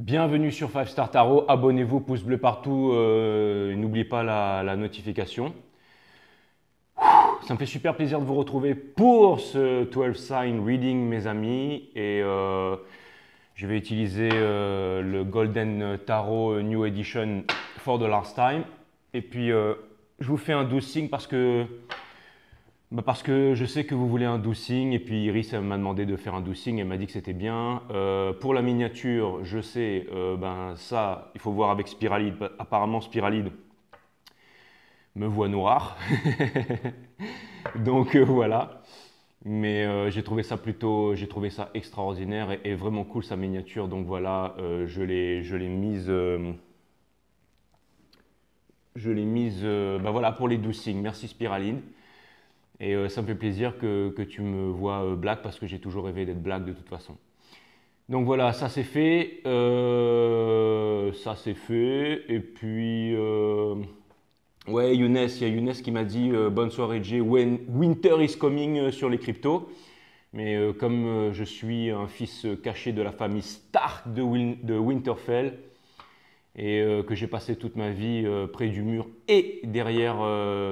Bienvenue sur 5 Star Tarot, abonnez-vous, pouce bleu partout, n'oubliez pas la notification. Ça me fait super plaisir de vous retrouver pour ce 12 Sign Reading mes amis et je vais utiliser le Golden Tarot New Edition for the last time et puis je vous fais un 12 signes parce que je sais que vous voulez un 12 signes et puis Iris m'a demandé de faire un 12 signes, elle m'a dit que c'était bien. Pour la miniature, je sais, ça, il faut voir avec Spiralide. Apparemment, Spiralide me voit noir. Donc voilà. Mais j'ai trouvé ça extraordinaire et vraiment cool sa miniature. Donc voilà, je l'ai mise voilà, pour les 12 signes. Merci Spiralide. Et ça me fait plaisir que tu me vois black parce que j'ai toujours rêvé d'être black de toute façon. Donc voilà, ça c'est fait. Ça c'est fait. Et puis, ouais, Younes, il y a Younes qui m'a dit bonne soirée Jay, winter is coming sur les cryptos. Mais comme je suis un fils caché de la famille Stark de Winterfell, et que j'ai passé toute ma vie près du mur et derrière,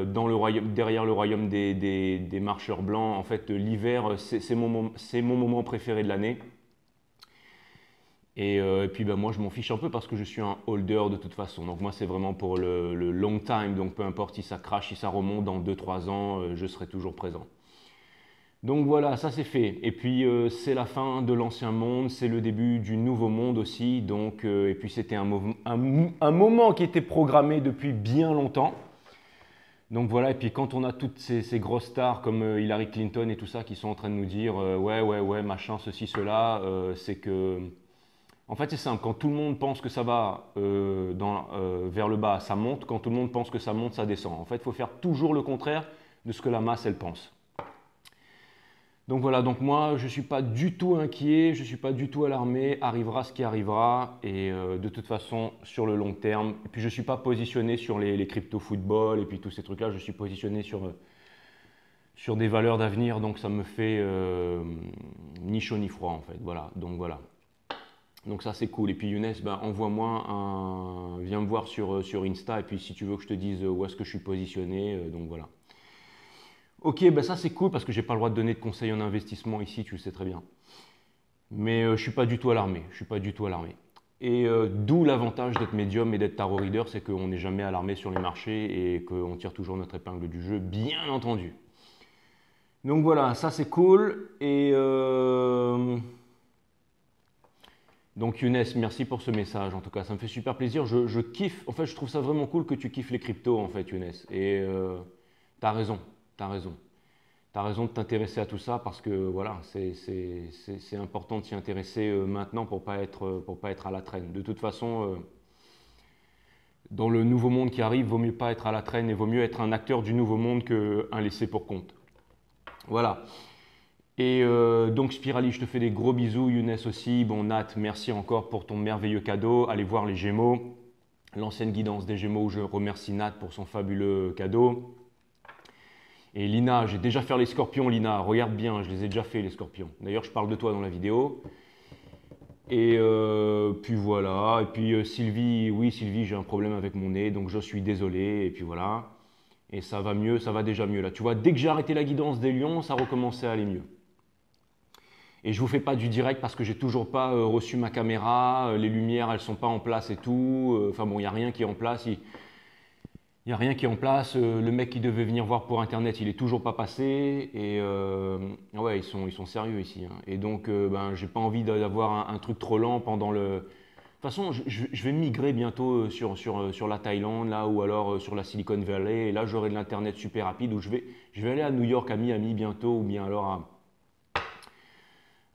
derrière le royaume des marcheurs blancs. En fait, l'hiver, c'est mon moment préféré de l'année. Et puis moi, je m'en fiche un peu parce que je suis un holder de toute façon. Donc moi, c'est vraiment pour le long time. Donc peu importe si ça crache, si ça remonte dans 2-3 ans, je serai toujours présent. Donc voilà, ça c'est fait. Et puis c'est la fin de l'ancien monde, c'est le début du nouveau monde aussi. Donc, et puis c'était un moment qui était programmé depuis bien longtemps. Donc voilà, et puis quand on a toutes ces grosses stars comme Hillary Clinton et tout ça qui sont en train de nous dire ouais, machin, ceci, cela, c'est que. En fait, c'est simple, quand tout le monde pense que ça va vers le bas, ça monte. Quand tout le monde pense que ça monte, ça descend. En fait, il faut faire toujours le contraire de ce que la masse, elle pense. Donc voilà, donc moi je ne suis pas du tout inquiet, je ne suis pas du tout alarmé, arrivera ce qui arrivera et de toute façon sur le long terme. Et puis je ne suis pas positionné sur les crypto-football et puis tous ces trucs-là, je suis positionné sur des valeurs d'avenir, donc ça me fait ni chaud ni froid en fait. Voilà, donc voilà. Donc ça c'est cool. Et puis Younes, envoie-moi viens me voir sur Insta et puis si tu veux que je te dise où est-ce que je suis positionné, donc voilà. Ok, ça c'est cool parce que j'ai pas le droit de donner de conseils en investissement ici, tu le sais très bien. Mais je suis pas du tout alarmé, je suis pas du tout alarmé. Et d'où l'avantage d'être médium et d'être tarot reader, c'est qu'on n'est jamais alarmé sur les marchés et qu'on tire toujours notre épingle du jeu, bien entendu. Donc voilà, ça c'est cool. Et donc Younes, merci pour ce message. En tout cas, ça me fait super plaisir. Je kiffe. En fait, je trouve ça vraiment cool que tu kiffes les cryptos, en fait, Younes. Et t'as raison, t'as raison. Tu as raison de t'intéresser à tout ça parce que voilà, c'est important de s'y intéresser maintenant pour pas être à la traîne. De toute façon, dans le nouveau monde qui arrive, vaut mieux pas être à la traîne et vaut mieux être un acteur du nouveau monde qu'un laissé pour compte. Voilà. Et donc Spirali, je te fais des gros bisous. Younes aussi. Bon, Nat, merci encore pour ton merveilleux cadeau. Allez voir les Gémeaux, l'ancienne guidance des Gémeaux où je remercie Nat pour son fabuleux cadeau. Et Lina, j'ai déjà fait les scorpions, Lina, regarde bien, je les ai déjà fait les scorpions. D'ailleurs, je parle de toi dans la vidéo. Et puis voilà, et puis Sylvie, oui Sylvie, j'ai un problème avec mon nez, donc je suis désolé, et puis voilà. Et ça va mieux, ça va déjà mieux là. Tu vois, dès que j'ai arrêté la guidance des lions, ça recommençait à aller mieux. Et je vous fais pas du direct parce que j'ai toujours pas reçu ma caméra, les lumières elles sont pas en place et tout. Enfin bon, il n'y a rien qui est en place. Il n'y a rien qui est en place. Le mec qui devait venir voir pour Internet, il est toujours pas passé. Et ouais, ils sont sérieux ici. Hein. Et donc, j'ai pas envie d'avoir un truc trop lent pendant le. De toute façon, je vais migrer bientôt sur la Thaïlande, là, ou alors sur la Silicon Valley. Et là, j'aurai de l'Internet super rapide. Où je vais aller à New York, à Miami bientôt, ou bien alors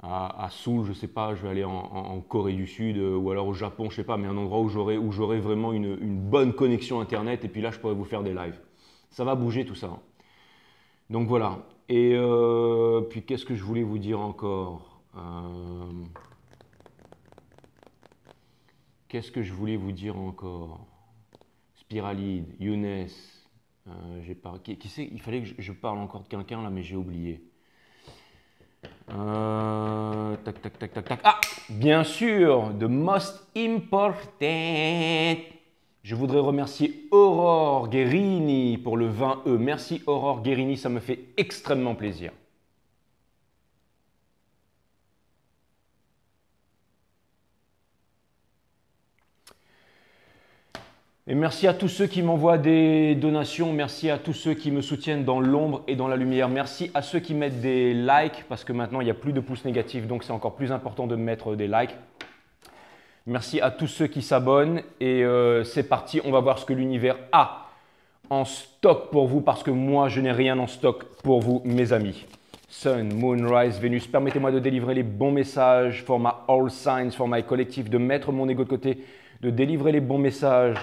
à Seoul, je sais pas, je vais aller en Corée du Sud ou alors au Japon, je sais pas, mais un endroit où j'aurai vraiment une bonne connexion Internet et puis là je pourrais vous faire des lives. Ça va bouger tout ça. Hein. Donc voilà. Et puis qu'est-ce que je voulais vous dire encore Qu'est-ce que je voulais vous dire encore Spiralide, Younes, j'ai pas. Qui c'est Il fallait que je parle encore de quelqu'un là, mais j'ai oublié. Tac, tac, tac, tac, tac. Ah, bien sûr, the most important. Je voudrais remercier Aurore Guérini pour le 20E. Merci Aurore Guérini, ça me fait extrêmement plaisir. Et merci à tous ceux qui m'envoient des donations, merci à tous ceux qui me soutiennent dans l'ombre et dans la lumière, merci à ceux qui mettent des likes, parce que maintenant il n'y a plus de pouces négatifs, donc c'est encore plus important de mettre des likes. Merci à tous ceux qui s'abonnent et c'est parti, on va voir ce que l'univers a en stock pour vous, parce que moi je n'ai rien en stock pour vous mes amis. Sun, Moon, Rise, Vénus, permettez-moi de délivrer les bons messages for my all signs, for my collectif, de mettre mon ego de côté, de délivrer les bons messages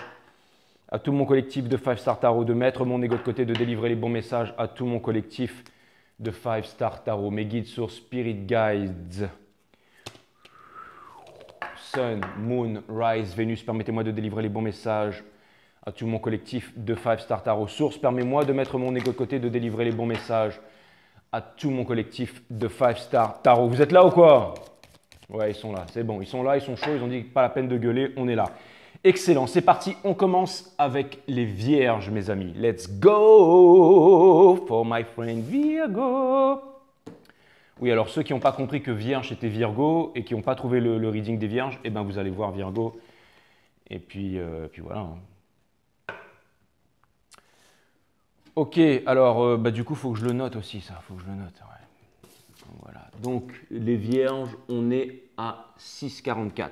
à tout mon collectif de 5 Star Tarot, de mettre mon ego de côté, de délivrer les bons messages à tout mon collectif de 5 Star Tarot, mes guides sur Spirit Guides. Sun, Moon, Rise, Vénus, permettez-moi de délivrer les bons messages à tout mon collectif de 5 Star Tarot. Source, permets-moi de mettre mon ego de côté, de délivrer les bons messages à tout mon collectif de 5 Star Tarot. Vous êtes là ou quoi? Ouais, ils sont là, c'est bon, ils sont là, ils sont chauds, ils ont dit pas la peine de gueuler, on est là. Excellent, c'est parti, on commence avec les vierges mes amis. Let's go for my friend Virgo. Oui, alors ceux qui n'ont pas compris que Vierge était Virgo et qui n'ont pas trouvé le reading des Vierges, eh ben vous allez voir Virgo. Et puis voilà. Ok, alors du coup, il faut que je le note aussi, ça. Il faut que je le note. Ouais. Voilà. Donc, les Vierges, on est à 6,44.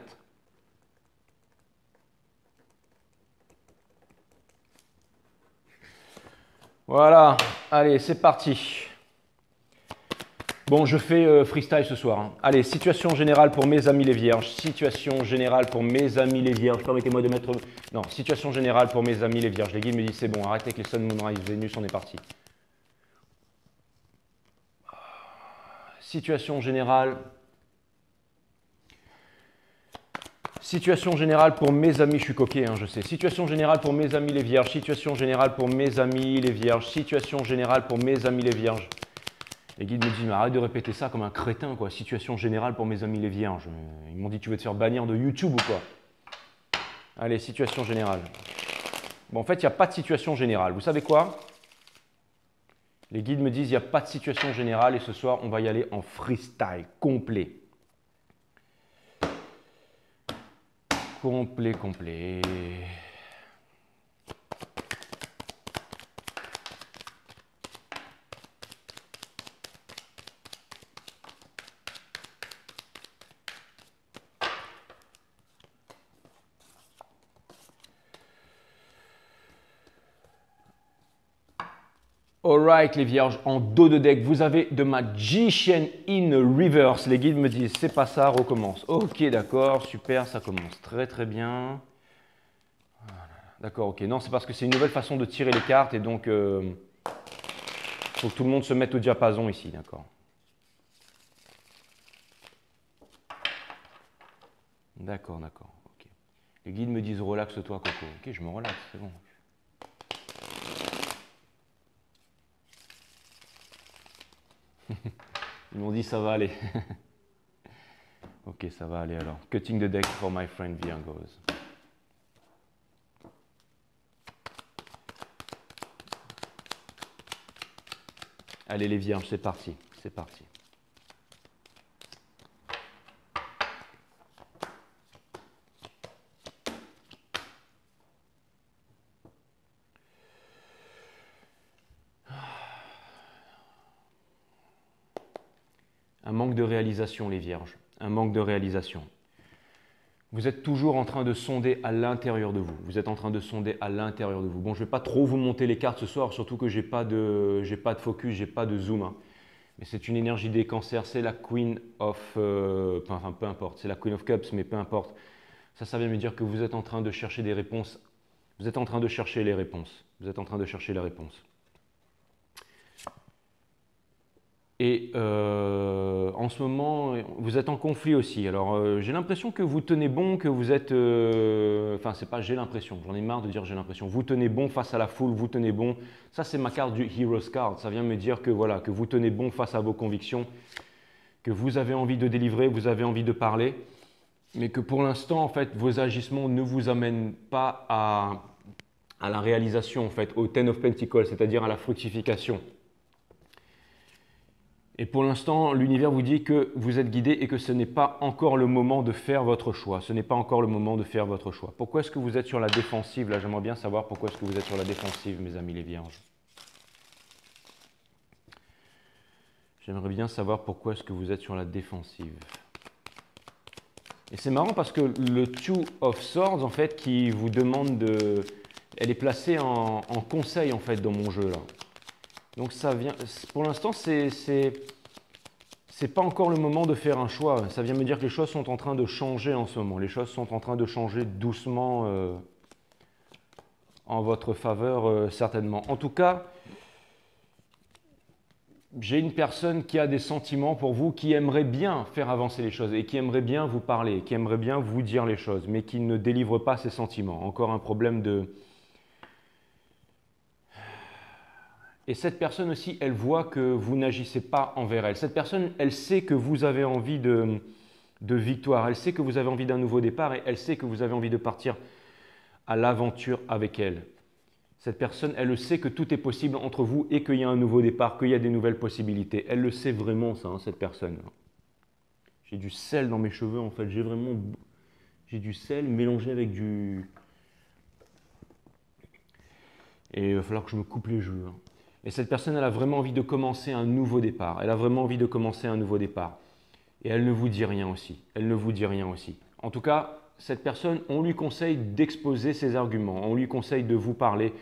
Voilà, allez, c'est parti. Bon, je fais freestyle ce soir. Hein. Allez, situation générale pour mes amis les Vierges. Situation générale pour mes amis les Vierges. Permettez-moi de mettre... Non, situation générale pour mes amis les Vierges. Les guides me disent c'est bon, arrête avec les Sun, Moon, Rise, Vénus, on est parti. Situation générale. Situation générale pour mes amis, je suis coquet, hein, je sais. Situation générale pour mes amis les Vierges. Situation générale pour mes amis les Vierges. Situation générale pour mes amis les Vierges. Les guides me disent, mais arrête de répéter ça comme un crétin, quoi. Situation générale pour mes amis les Vierges. Ils m'ont dit, tu veux te faire bannir de YouTube ou quoi? Allez, situation générale. Bon, en fait, il n'y a pas de situation générale. Vous savez quoi? Les guides me disent, il n'y a pas de situation générale et ce soir, on va y aller en freestyle complet. Complet. Alright les Vierges, en dos de deck, vous avez de Magician in Reverse. Les guides me disent, c'est pas ça, recommence. Ok, d'accord, super, ça commence très bien. Voilà. D'accord, ok. Non, c'est parce que c'est une nouvelle façon de tirer les cartes et donc il faut que tout le monde se mette au diapason ici, d'accord. D'accord, ok. Les guides me disent, relaxe-toi, Coco. Ok, je me relaxe, c'est bon. Ils m'ont dit ça va aller. Ok, ça va aller alors. Cutting the deck for my friend Virgos. Allez les Vierges, c'est parti. C'est parti. Un manque de réalisation, les Vierges. Un manque de réalisation. Vous êtes toujours en train de sonder à l'intérieur de vous. Vous êtes en train de sonder à l'intérieur de vous. Bon, je ne vais pas trop vous monter les cartes ce soir, surtout que je n'ai pas de focus, je n'ai pas de zoom. Hein. Mais c'est une énergie des cancers, c'est la Queen of... enfin, peu importe, c'est la Queen of Cups, mais peu importe. Ça vient me dire que vous êtes en train de chercher des réponses. Vous êtes en train de chercher les réponses. Vous êtes en train de chercher les réponses. Et en ce moment, vous êtes en conflit aussi. Alors, j'ai l'impression que vous tenez bon, que vous êtes... Enfin, c'est pas j'ai l'impression, j'en ai marre de dire j'ai l'impression. Vous tenez bon face à la foule, vous tenez bon. Ça, c'est ma carte du Hero's Card. Ça vient me dire que, voilà, que vous tenez bon face à vos convictions, que vous avez envie de délivrer, vous avez envie de parler, mais que pour l'instant, en fait, vos agissements ne vous amènent pas à la réalisation, en fait, au Ten of Pentacles, c'est-à-dire à la fructification. Et pour l'instant, l'univers vous dit que vous êtes guidé et que ce n'est pas encore le moment de faire votre choix. Ce n'est pas encore le moment de faire votre choix. Pourquoi est-ce que vous êtes sur la défensive? Là, j'aimerais bien savoir pourquoi est-ce que vous êtes sur la défensive, mes amis les vierges. J'aimerais bien savoir pourquoi est-ce que vous êtes sur la défensive. Et c'est marrant parce que le Two of Swords, en fait, qui vous demande de... Elle est placée en conseil, en fait, dans mon jeu, là. Donc ça vient... Pour l'instant, c'est pas encore le moment de faire un choix. Ça vient me dire que les choses sont en train de changer en ce moment. Les choses sont en train de changer doucement en votre faveur, certainement. En tout cas... J'ai une personne qui a des sentiments pour vous, qui aimerait bien faire avancer les choses et qui aimerait bien vous parler, qui aimerait bien vous dire les choses, mais qui ne délivre pas ses sentiments. Encore un problème de... Et cette personne aussi, elle voit que vous n'agissez pas envers elle. Cette personne, elle sait que vous avez envie de victoire, elle sait que vous avez envie d'un nouveau départ et elle sait que vous avez envie de partir à l'aventure avec elle. Cette personne, elle le sait que tout est possible entre vous et qu'il y a un nouveau départ, qu'il y a des nouvelles possibilités. Elle le sait vraiment, ça, hein, cette personne. J'ai du sel dans mes cheveux, en fait. J'ai du sel mélangé avec du... Et il va falloir que je me coupe les cheveux. Hein. Et cette personne, elle a vraiment envie de commencer un nouveau départ. Elle a vraiment envie de commencer un nouveau départ. Et elle ne vous dit rien aussi. Elle ne vous dit rien aussi. En tout cas, cette personne, on lui conseille d'exposer ses arguments, on lui conseille de vous parler.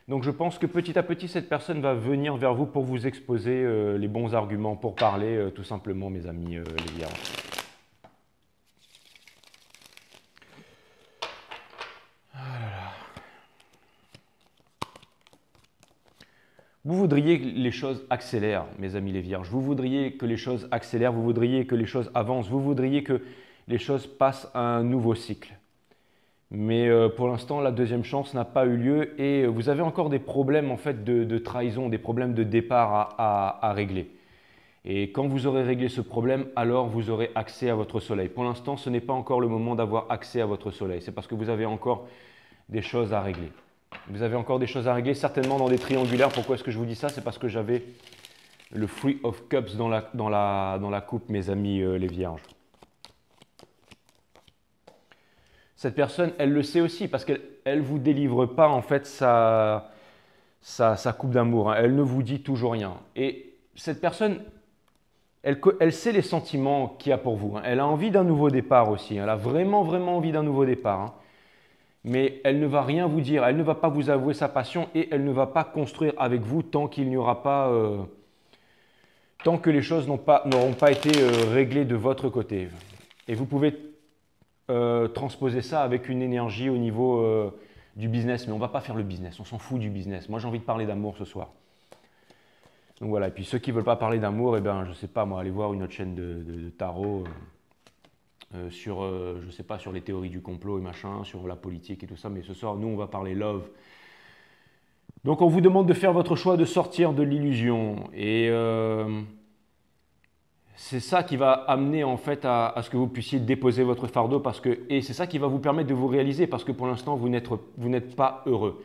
Donc je pense que petit à petit, cette personne va venir vers vous pour vous exposer les bons arguments, pour parler tout simplement, mes amis les vierges. Vous voudriez que les choses accélèrent, mes amis les vierges. Vous voudriez que les choses accélèrent, vous voudriez que les choses avancent, vous voudriez que les choses passent à un nouveau cycle. Mais pour l'instant, la deuxième chance n'a pas eu lieu et vous avez encore des problèmes en fait, de trahison, des problèmes de départ à régler. Et quand vous aurez réglé ce problème, alors vous aurez accès à votre soleil. Pour l'instant, ce n'est pas encore le moment d'avoir accès à votre soleil. C'est parce que vous avez encore des choses à régler. Vous avez encore des choses à régler, certainement dans des triangulaires. Pourquoi est-ce que je vous dis ça? C'est parce que j'avais le Three of Cups dans la coupe, mes amis les vierges. Cette personne, elle le sait aussi parce qu'elle ne vous délivre pas en fait sa coupe d'amour. Hein. Elle ne vous dit toujours rien. Et cette personne, elle sait les sentiments qu'il y a pour vous. Hein. Elle a envie d'un nouveau départ aussi. Elle a vraiment, vraiment envie d'un nouveau départ. Hein. Mais elle ne va rien vous dire. Elle ne va pas vous avouer sa passion et elle ne va pas construire avec vous tant qu'il n'y aura pas... tant que les choses n'auront pas été réglées de votre côté. Et vous pouvez... transposer ça avec une énergie au niveau du business, mais on ne va pas faire le business, on s'en fout du business. Moi, j'ai envie de parler d'amour ce soir. Donc voilà, et puis ceux qui ne veulent pas parler d'amour, eh ben, je ne sais pas, moi, allez voir une autre chaîne de tarot sur, je sais pas, sur les théories du complot et machin, sur la politique et tout ça, mais ce soir, nous, on va parler love. Donc, on vous demande de faire votre choix, de sortir de l'illusion. Et... c'est ça qui va amener en fait à ce que vous puissiez déposer votre fardeau et c'est ça qui va vous permettre de vous réaliser parce que pour l'instant vous n'êtes pas heureux.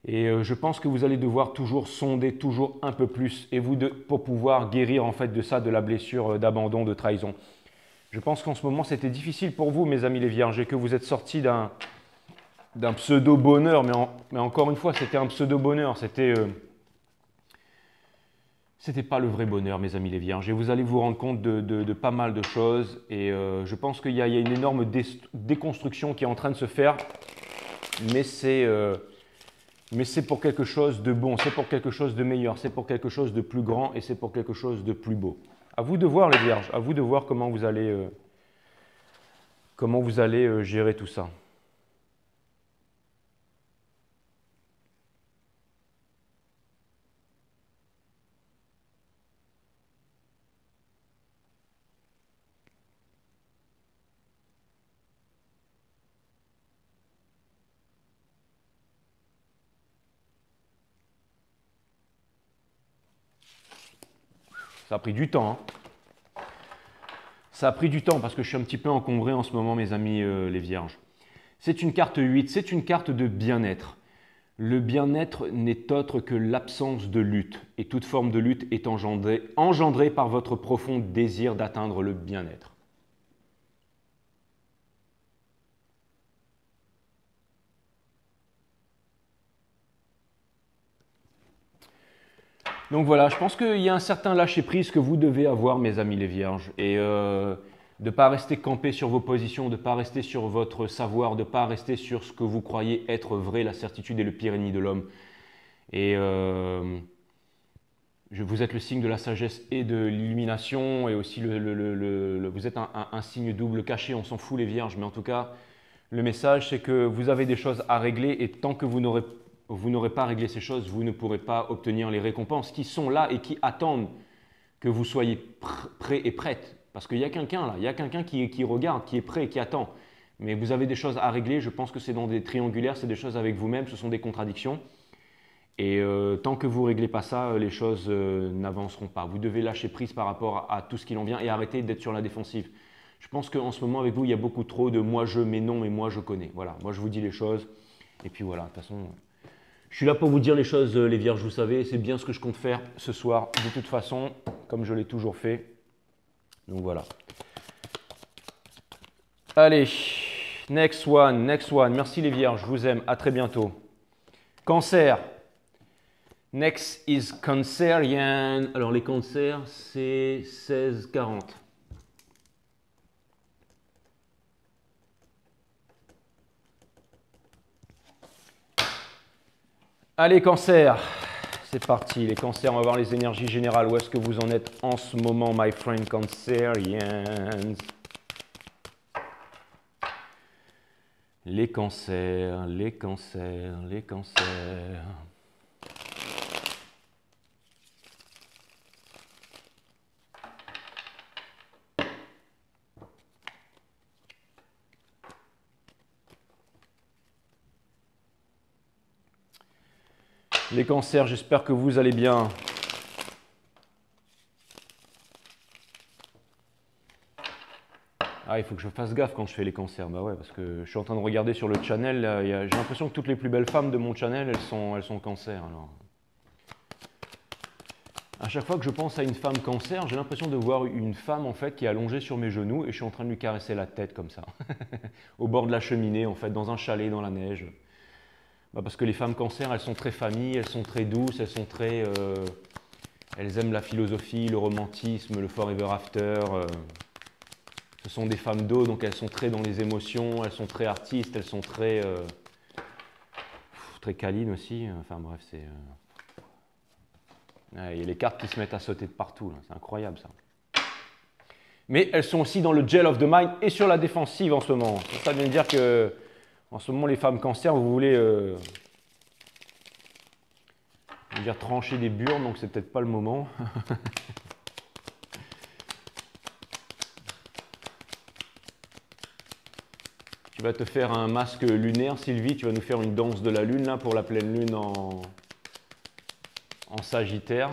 Et je pense que vous allez devoir toujours sonder toujours un peu plus pour pouvoir guérir en fait de ça, de la blessure d'abandon, de trahison. Je pense qu'en ce moment c'était difficile pour vous mes amis les vierges et que vous êtes sortis d'un pseudo-bonheur, mais encore une fois c'était un pseudo-bonheur, C'était pas le vrai bonheur, mes amis les vierges. Et vous allez vous rendre compte de pas mal de choses. Et je pense qu'il y a une énorme déconstruction qui est en train de se faire. Mais c'est pour quelque chose de bon, c'est pour quelque chose de meilleur, c'est pour quelque chose de plus grand et c'est pour quelque chose de plus beau. À vous de voir les vierges, à vous de voir comment vous allez gérer tout ça. Ça a pris du temps. Hein. Ça a pris du temps parce que je suis un petit peu encombré en ce moment, mes amis les vierges. C'est une carte 8, c'est une carte de bien-être. Le bien-être n'est autre que l'absence de lutte. Et toute forme de lutte est engendrée par votre profond désir d'atteindre le bien-être. Donc voilà, je pense qu'il y a un certain lâcher-prise que vous devez avoir, mes amis les vierges. Et de ne pas rester campé sur vos positions, de ne pas rester sur votre savoir, de ne pas rester sur ce que vous croyez être vrai. La certitude est le pire ennemi de l'homme. Et vous êtes le signe de la sagesse et de l'illumination. Et aussi, vous êtes un signe double caché. On s'en fout les vierges. Mais en tout cas, le message, c'est que vous avez des choses à régler. Et tant que vous n'aurez pas réglé ces choses, vous ne pourrez pas obtenir les récompenses qui sont là et qui attendent que vous soyez prêts et prêtes. Parce qu'il y a quelqu'un là, il y a quelqu'un qui regarde, qui est prêt et qui attend. Mais vous avez des choses à régler, je pense que c'est dans des triangulaires, c'est des choses avec vous-même, ce sont des contradictions. Et tant que vous ne réglez pas ça, les choses n'avanceront pas. Vous devez lâcher prise par rapport à tout ce qui en vient et arrêter d'être sur la défensive. Je pense qu'en ce moment avec vous, il y a beaucoup trop de moi je, mais non, mais moi je connais. Voilà, moi je vous dis les choses. Et puis voilà, de toute façon... Je suis là pour vous dire les choses, les vierges, vous savez, c'est bien ce que je compte faire ce soir, de toute façon, comme je l'ai toujours fait. Donc voilà. Allez, next one. Merci les vierges, je vous aime, à très bientôt. Cancer. Next is Cancerian. Alors les cancers, c'est 16-40. Allez, cancer, c'est parti. Les cancers, on va voir les énergies générales. Où est-ce que vous en êtes en ce moment, my friend Cancerians? Les cancers. Les cancers, j'espère que vous allez bien. Ah, il faut que je fasse gaffe quand je fais les cancers. Bah ouais, parce que je suis en train de regarder sur le channel. J'ai l'impression que toutes les plus belles femmes de mon channel, elles sont cancer. Alors. À chaque fois que je pense à une femme cancer, j'ai l'impression de voir une femme en fait qui est allongée sur mes genoux et je suis en train de lui caresser la tête comme ça. Au bord de la cheminée, en fait, dans un chalet, dans la neige. Bah parce que les femmes cancer, elles sont très familles, elles sont très douces, elles aiment la philosophie, le romantisme, le forever after. Ce sont des femmes d'eau, donc elles sont très dans les émotions, elles sont très artistes, elles sont très câlines aussi. Enfin bref, c'est... Il y a les cartes qui se mettent à sauter de partout, c'est incroyable ça. Mais elles sont aussi dans le gel of the mind et sur la défensive en ce moment. Ça veut dire que en ce moment, les femmes cancer, vous voulez trancher des burnes, donc c'est peut-être pas le moment. Tu vas te faire un masque lunaire, Sylvie. Tu vas nous faire une danse de la lune là pour la pleine lune en Sagittaire.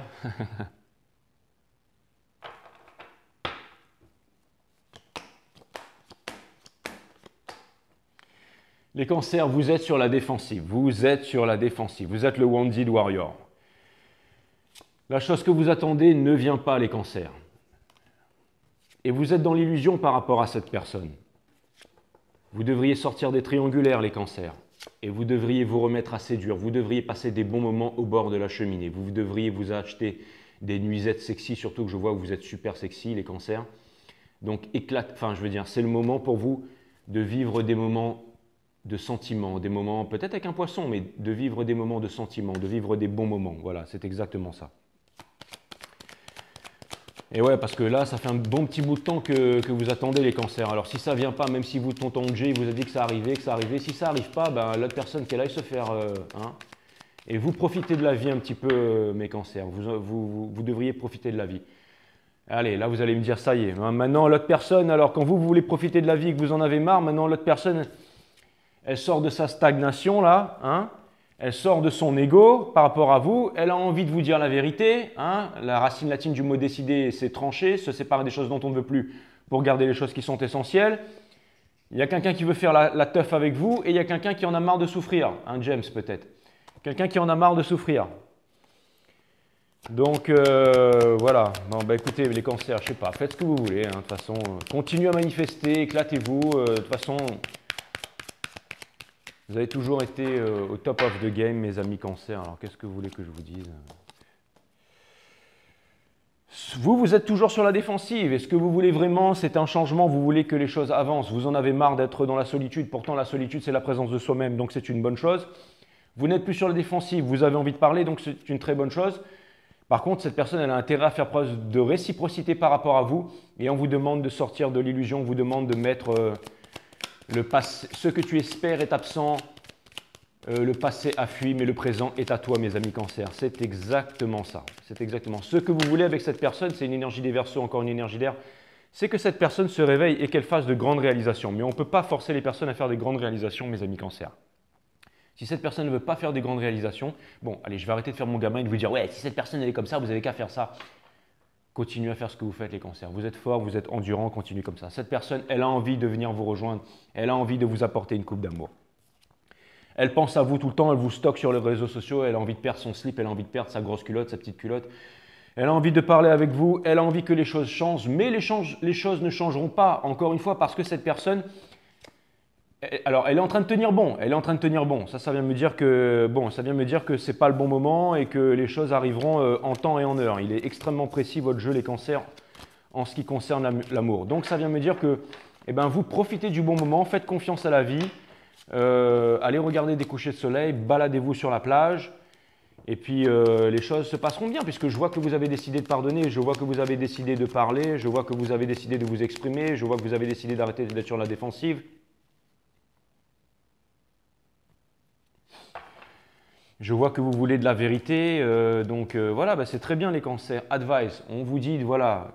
Les cancers, vous êtes sur la défensive. Vous êtes le Wounded Warrior. La chose que vous attendez ne vient pas, les cancers. Et vous êtes dans l'illusion par rapport à cette personne. Vous devriez sortir des triangulaires, les cancers. Et vous devriez vous remettre à séduire. Vous devriez passer des bons moments au bord de la cheminée. Vous devriez vous acheter des nuisettes sexy, surtout que je vois que vous êtes super sexy, les cancers. Donc, c'est le moment pour vous de vivre des moments de sentiments, des moments, peut-être avec un poisson, mais de vivre des moments de sentiments, de vivre des bons moments. Voilà, c'est exactement ça. Et ouais, parce que là, ça fait un bon petit bout de temps que vous attendez les cancers. Alors si ça ne vient pas, même si vous, tonton Jay, vous a dit que ça arrivait, si ça n'arrive pas, ben, l'autre personne qu'elle aille se faire... Et vous profitez de la vie un petit peu, mes cancers. Vous devriez profiter de la vie. Allez, là, vous allez me dire, ça y est. Maintenant, l'autre personne, alors quand vous voulez profiter de la vie et que vous en avez marre, maintenant, l'autre personne... Elle sort de sa stagnation, là, elle sort de son ego par rapport à vous, elle a envie de vous dire la vérité. La racine latine du mot décider, c'est trancher, se séparer des choses dont on ne veut plus pour garder les choses qui sont essentielles. Il y a quelqu'un qui veut faire la teuf avec vous et il y a quelqu'un qui en a marre de souffrir. Un James peut-être. Quelqu'un qui en a marre de souffrir. Donc voilà, bon, bah, écoutez les cancers, je sais pas, faites ce que vous voulez, hein, de toute façon, continuez à manifester, éclatez-vous, de toute façon, vous avez toujours été au top of the game mes amis cancers, alors qu'est-ce que vous voulez que je vous dise? Vous êtes toujours sur la défensive, est-ce que vous voulez vraiment, c'est un changement, vous voulez que les choses avancent, vous en avez marre d'être dans la solitude, pourtant la solitude c'est la présence de soi-même, donc c'est une bonne chose. Vous n'êtes plus sur la défensive, vous avez envie de parler, donc c'est une très bonne chose. Par contre, cette personne, elle a intérêt à faire preuve de réciprocité par rapport à vous et on vous demande de sortir de l'illusion, on vous demande de mettre le passé, ce que tu espères est absent, le passé a fui, mais le présent est à toi, mes amis cancers. C'est exactement ça. C'est exactement ce que vous voulez avec cette personne, c'est une énergie des Verseaux, encore une énergie d'air, c'est que cette personne se réveille et qu'elle fasse de grandes réalisations. Mais on ne peut pas forcer les personnes à faire des grandes réalisations, mes amis cancers. Si cette personne ne veut pas faire des grandes réalisations, bon, allez, je vais arrêter de faire mon gamin et de vous dire « Ouais, si cette personne elle est comme ça, vous n'avez qu'à faire ça. » Continuez à faire ce que vous faites, les cancers. Vous êtes fort, vous êtes endurant, continuez comme ça. Cette personne, elle a envie de venir vous rejoindre, elle a envie de vous apporter une coupe d'amour. Elle pense à vous tout le temps, elle vous stocke sur les réseaux sociaux, elle a envie de perdre son slip, elle a envie de perdre sa grosse culotte, sa petite culotte. Elle a envie de parler avec vous, elle a envie que les choses changent, mais les choses ne changeront pas, encore une fois, parce que cette personne… Alors, elle est en train de tenir bon, elle est en train de tenir bon. Ça vient me dire que bon, ça vient me dire que c'est pas le bon moment et que les choses arriveront en temps et en heure. Il est extrêmement précis votre jeu les cancers en ce qui concerne l'amour. Donc ça vient me dire que eh ben, vous profitez du bon moment, faites confiance à la vie, allez regarder des couchers de soleil, baladez-vous sur la plage et puis les choses se passeront bien puisque je vois que vous avez décidé de pardonner, je vois que vous avez décidé de parler, je vois que vous avez décidé de vous exprimer, je vois que vous avez décidé d'arrêter d'être sur la défensive. Je vois que vous voulez de la vérité, donc voilà, bah, c'est très bien les cancers. Advice, on vous dit, voilà,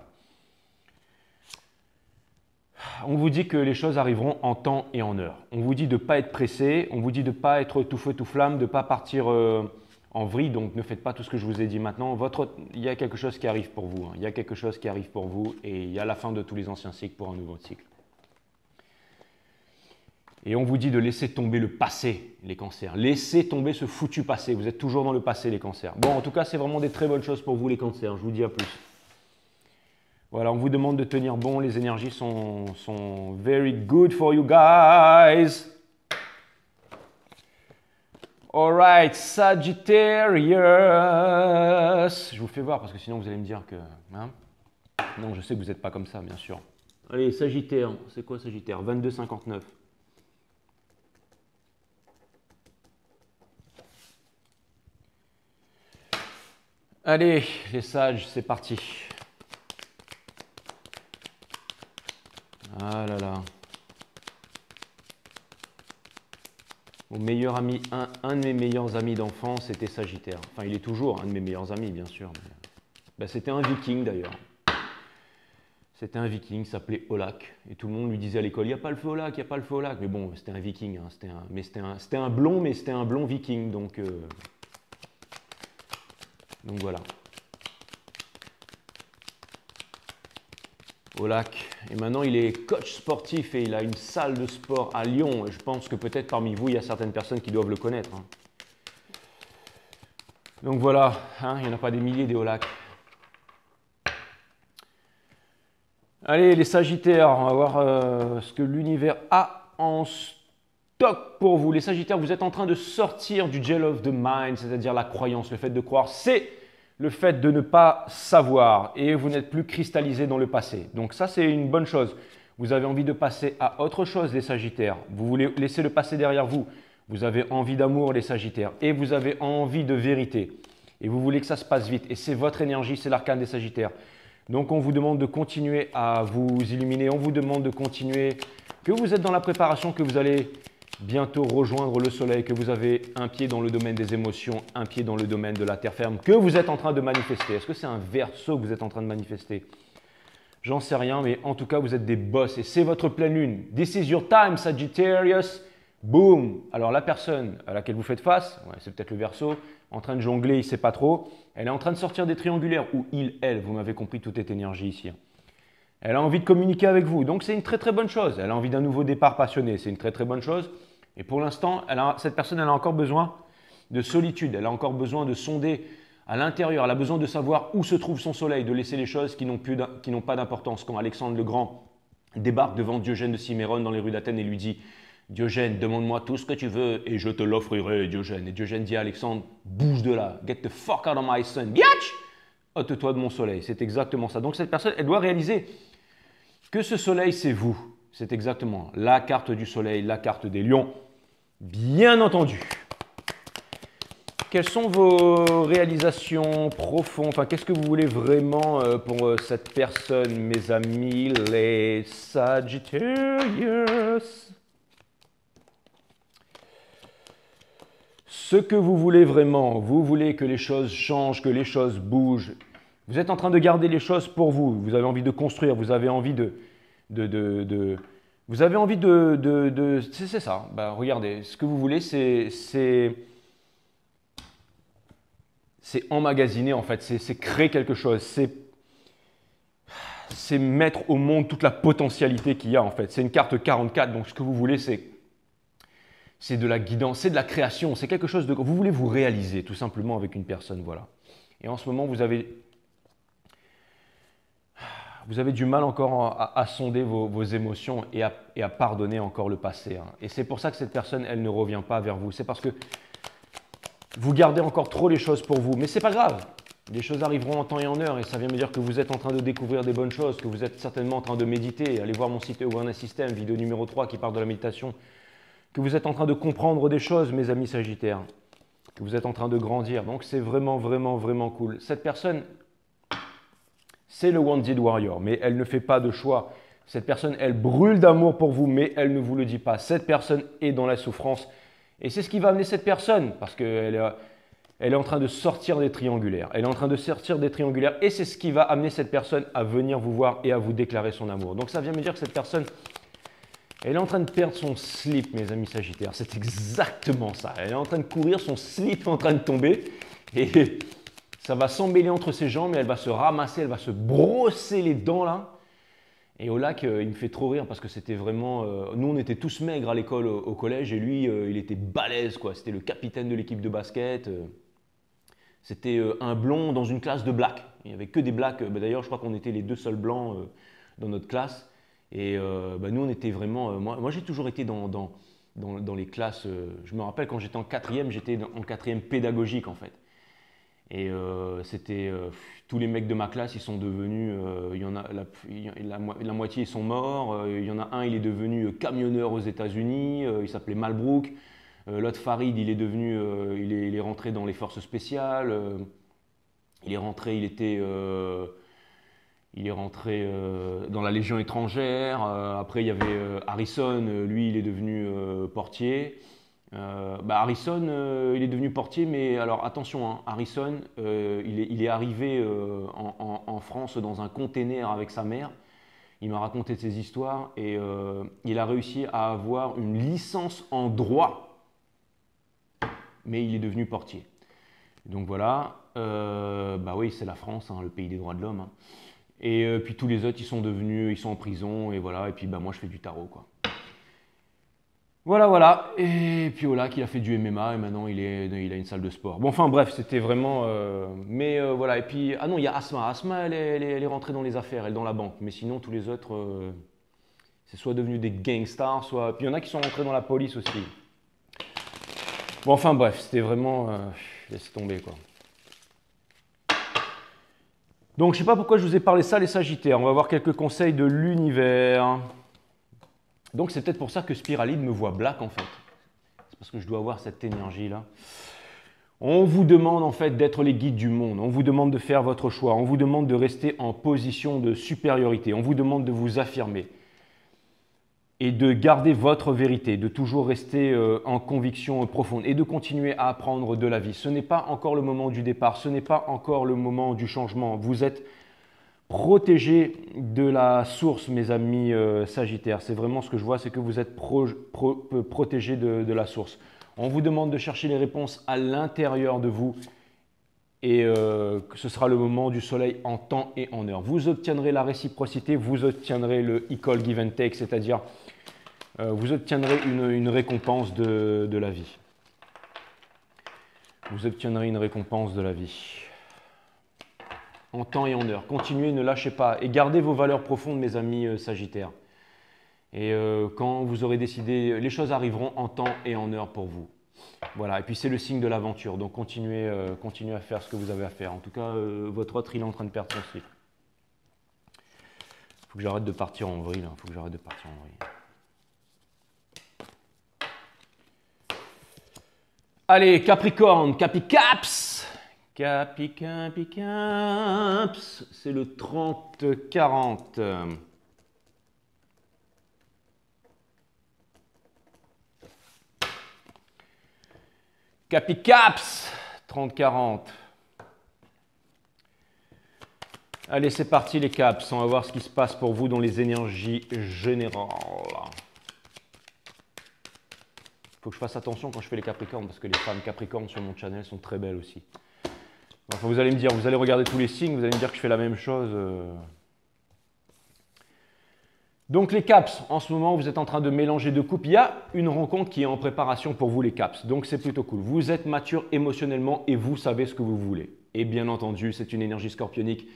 on vous dit que les choses arriveront en temps et en heure. On vous dit de ne pas être pressé, on vous dit de ne pas être tout feu tout flamme, de ne pas partir en vrille, donc ne faites pas tout ce que je vous ai dit maintenant. Il y a quelque chose qui arrive pour vous, hein. Il y a quelque chose qui arrive pour vous et il y a la fin de tous les anciens cycles pour un nouveau cycle. Et on vous dit de laisser tomber le passé, les cancers. Laissez tomber ce foutu passé. Vous êtes toujours dans le passé, les cancers. Bon, en tout cas, c'est vraiment des très bonnes choses pour vous, les cancers. Je vous dis à plus. Voilà, on vous demande de tenir bon. Les énergies sont very good for you guys. Alright, Sagittarius. Je vous fais voir parce que sinon vous allez me dire que… Hein, non, je sais que vous n'êtes pas comme ça, bien sûr. Allez, Sagittaire. C'est quoi Sagittaire? 22,59. Allez, les sages, c'est parti. Ah là là. Mon meilleur ami, un de mes meilleurs amis d'enfance, c'était Sagittaire. Enfin, il est toujours un de mes meilleurs amis, bien sûr. Ben, c'était un viking d'ailleurs. C'était un viking, il s'appelait Olak. Et tout le monde lui disait à l'école, il n'y a pas le feu au lac, il n'y a pas le feu au lac. Mais bon, c'était un viking. Hein, c'était un blond, mais c'était un blond viking. Donc voilà. Olak. Et maintenant, il est coach sportif et il a une salle de sport à Lyon. Et je pense que peut-être parmi vous, il y a certaines personnes qui doivent le connaître. Hein. Donc voilà, hein, il n'y en a pas des milliers des Olak. Allez, les Sagittaires, on va voir ce que l'univers a en stock pour vous. Les Sagittaires, vous êtes en train de sortir du gel of the mind, c'est-à-dire la croyance, le fait de croire. C'est le fait de ne pas savoir et vous n'êtes plus cristallisé dans le passé. Donc ça, c'est une bonne chose. Vous avez envie de passer à autre chose, les Sagittaires. Vous voulez laisser le passé derrière vous. Vous avez envie d'amour, les Sagittaires. Et vous avez envie de vérité. Et vous voulez que ça se passe vite. Et c'est votre énergie, c'est l'arcane des Sagittaires. Donc on vous demande de continuer à vous illuminer. On vous demande de continuer, que vous êtes dans la préparation, que vous allez bientôt rejoindre le soleil, que vous avez un pied dans le domaine des émotions, un pied dans le domaine de la terre ferme, que vous êtes en train de manifester. Est-ce que c'est un Verseau que vous êtes en train de manifester? J'en sais rien, mais en tout cas, vous êtes des boss et c'est votre pleine lune. This is your time, Sagittarius. Boom! Alors la personne à laquelle vous faites face, ouais, c'est peut-être le Verseau, en train de jongler, il ne sait pas trop. Elle est en train de sortir des triangulaires, ou il, elle, vous m'avez compris, tout est énergie ici. Elle a envie de communiquer avec vous. Donc, c'est une très très bonne chose. Elle a envie d'un nouveau départ passionné. C'est une très très bonne chose. Et pour l'instant, cette personne, elle a encore besoin de solitude. Elle a encore besoin de sonder à l'intérieur. Elle a besoin de savoir où se trouve son soleil, de laisser les choses qui n'ont pas d'importance. Quand Alexandre le Grand débarque devant Diogène de Cimérone dans les rues d'Athènes et lui dit « Diogène, demande-moi tout ce que tu veux et je te l'offrirai, Diogène. » Et Diogène dit à Alexandre « Bouge de là, get the fuck out of my sun, biatch! Ôte-toi de mon soleil. » C'est exactement ça. Donc cette personne, elle doit réaliser que ce soleil, c'est vous. C'est exactement la carte du soleil, la carte des lions. Bien entendu. Quelles sont vos réalisations profondes? Enfin, qu'est-ce que vous voulez vraiment pour cette personne, mes amis, les Sagittarius? Ce que vous voulez vraiment, vous voulez que les choses changent, que les choses bougent. Vous êtes en train de garder les choses pour vous. Vous avez envie de construire, vous avez envie vous avez envie c'est ça. Ben, regardez, ce que vous voulez, c'est emmagasiner en fait, c'est créer quelque chose, c'est mettre au monde toute la potentialité qu'il y a en fait. C'est une carte 44, donc ce que vous voulez, c'est de la guidance, c'est de la création, c'est quelque chose de... Vous voulez vous réaliser tout simplement avec une personne, voilà. Et en ce moment, vous avez du mal encore à sonder vos émotions et à pardonner encore le passé. Hein. Et c'est pour ça que cette personne, elle ne revient pas vers vous. C'est parce que vous gardez encore trop les choses pour vous. Mais ce n'est pas grave. Les choses arriveront en temps et en heure. Et ça vient me dire que vous êtes en train de découvrir des bonnes choses, que vous êtes certainement en train de méditer. Allez voir mon site Awareness System, vidéo numéro 3 qui parle de la méditation. Que vous êtes en train de comprendre des choses, mes amis Sagittaires. Que vous êtes en train de grandir. Donc c'est vraiment, vraiment, vraiment cool. Cette personne, c'est le Wounded Warrior, mais elle ne fait pas de choix. Cette personne, elle brûle d'amour pour vous, mais elle ne vous le dit pas. Cette personne est dans la souffrance. Et c'est ce qui va amener cette personne, parce qu'elle est en train de sortir des triangulaires. Elle est en train de sortir des triangulaires, et c'est ce qui va amener cette personne à venir vous voir et à vous déclarer son amour. Donc ça vient me dire que cette personne, elle est en train de perdre son slip, mes amis Sagittaires. C'est exactement ça. Elle est en train de courir, son slip est en train de tomber, et ça va s'emmêler entre ses jambes, et elle va se ramasser, elle va se brosser les dents là. Et au lac, il me fait trop rire parce que c'était vraiment... nous, on était tous maigres à l'école, au collège, et lui, il était balèze, quoi. C'était le capitaine de l'équipe de basket. C'était un blond dans une classe de blacks. Il n'y avait que des blacks. D'ailleurs, je crois qu'on était les deux seuls blancs dans notre classe. Et nous, on était vraiment... moi j'ai toujours été dans les classes... je me rappelle quand j'étais en quatrième, j'étais en quatrième pédagogique, en fait. Et c'était tous les mecs de ma classe, ils sont devenus, il y en a la moitié ils sont morts. Il y en a un, il est devenu camionneur aux États-Unis. Il s'appelait Malbrook. L'autre Farid, il est devenu, il est rentré dans les forces spéciales. Il est rentré, il est rentré dans la Légion étrangère. Après, il y avait Harrison. Lui, il est devenu portier. Harrison, il est devenu portier, mais alors attention, hein, Harrison, il est arrivé en France dans un container avec sa mère. Il m'a raconté ses histoires et il a réussi à avoir une licence en droit, mais il est devenu portier. Donc voilà, oui, c'est la France, hein, le pays des droits de l'homme. Hein. Et puis tous les autres, ils sont en prison et voilà. Et puis moi, je fais du tarot, quoi. Voilà. Et puis au lac, il a fait du MMA et maintenant il a une salle de sport. Bon, enfin bref, c'était vraiment... voilà. Et puis, ah non, il y a Asma. Asma, elle est rentrée dans les affaires, elle est dans la banque. Mais sinon, tous les autres, c'est soit devenu des gangsters, soit... Puis il y en a qui sont rentrés dans la police aussi. Bon, enfin bref, c'était vraiment... laisse tomber, quoi. Donc, je ne sais pas pourquoi je vous ai parlé ça, les Sagittaires. On va voir quelques conseils de l'univers. Donc c'est peut-être pour ça que Spiralide me voit black en fait. C'est parce que je dois avoir cette énergie là. On vous demande en fait d'être les guides du monde. On vous demande de faire votre choix. On vous demande de rester en position de supériorité. On vous demande de vous affirmer. Et de garder votre vérité. De toujours rester en conviction profonde. Et de continuer à apprendre de la vie. Ce n'est pas encore le moment du départ. Ce n'est pas encore le moment du changement. Vous êtes... protégé de la source, mes amis Sagittaires. C'est vraiment ce que je vois, c'est que vous êtes protégé de la source. On vous demande de chercher les réponses à l'intérieur de vous et ce sera le moment du soleil en temps et en heure. Vous obtiendrez la réciprocité, vous obtiendrez le equal give and take, c'est-à-dire vous obtiendrez une récompense de la vie. Vous obtiendrez une récompense de la vie. En temps et en heure. Continuez, ne lâchez pas. Et gardez vos valeurs profondes, mes amis Sagittaires. Et quand vous aurez décidé, les choses arriveront en temps et en heure pour vous. Voilà, et puis c'est le signe de l'aventure. Donc continuez, continuez à faire ce que vous avez à faire. En tout cas, votre autre, il est en train de perdre son cycle. Il faut que j'arrête de partir en vrille. Il faut que j'arrête de partir en vrille. Allez, Capricorne, Capi-Caps. Capi-Capi-Caps. C'est le 30-40. Capi-Caps, 30-40. Allez, c'est parti les Caps. On va voir ce qui se passe pour vous dans les énergies générales. Il faut que je fasse attention quand je fais les Capricornes parce que les femmes Capricornes sur mon channel sont très belles aussi. Enfin, vous allez me dire, vous allez regarder tous les signes, vous allez me dire que je fais la même chose. Donc les Caps, en ce moment, vous êtes en train de mélanger deux couples. Il y a une rencontre qui est en préparation pour vous les Caps. Donc c'est plutôt cool. Vous êtes mature émotionnellement et vous savez ce que vous voulez. Et bien entendu, c'est une énergie scorpionique.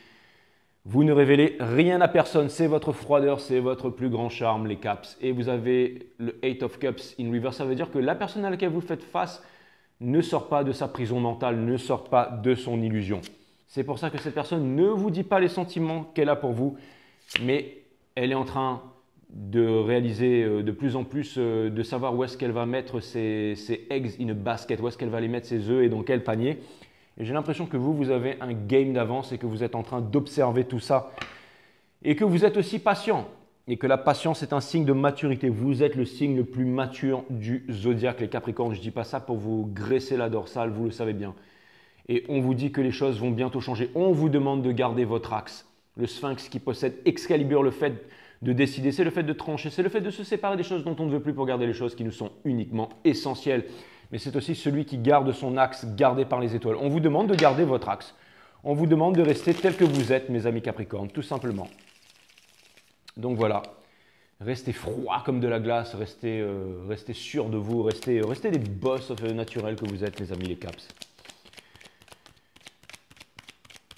Vous ne révélez rien à personne. C'est votre froideur, c'est votre plus grand charme, les Caps. Et vous avez le 8 of Cups in reverse. Ça veut dire que la personne à laquelle vous faites face ne sort pas de sa prison mentale, ne sort pas de son illusion. C'est pour ça que cette personne ne vous dit pas les sentiments qu'elle a pour vous, mais elle est en train de réaliser de plus en plus, de savoir où est-ce qu'elle va mettre ses eggs in a basket, où est-ce qu'elle va les mettre ses œufs et dans quel panier. Et j'ai l'impression que vous avez un game d'avance et que vous êtes en train d'observer tout ça et que vous êtes aussi patient. Et que la patience est un signe de maturité. Vous êtes le signe le plus mature du zodiaque, les Capricornes. Je ne dis pas ça pour vous graisser la dorsale, vous le savez bien. Et on vous dit que les choses vont bientôt changer. On vous demande de garder votre axe. Le Sphinx qui possède Excalibur, le fait de décider, c'est le fait de trancher, c'est le fait de se séparer des choses dont on ne veut plus pour garder les choses qui nous sont uniquement essentielles. Mais c'est aussi celui qui garde son axe gardé par les étoiles. On vous demande de garder votre axe. On vous demande de rester tel que vous êtes, mes amis Capricornes, tout simplement. Donc voilà, restez froid comme de la glace, restez sûr de vous, restez des boss naturels que vous êtes, les amis les Caps.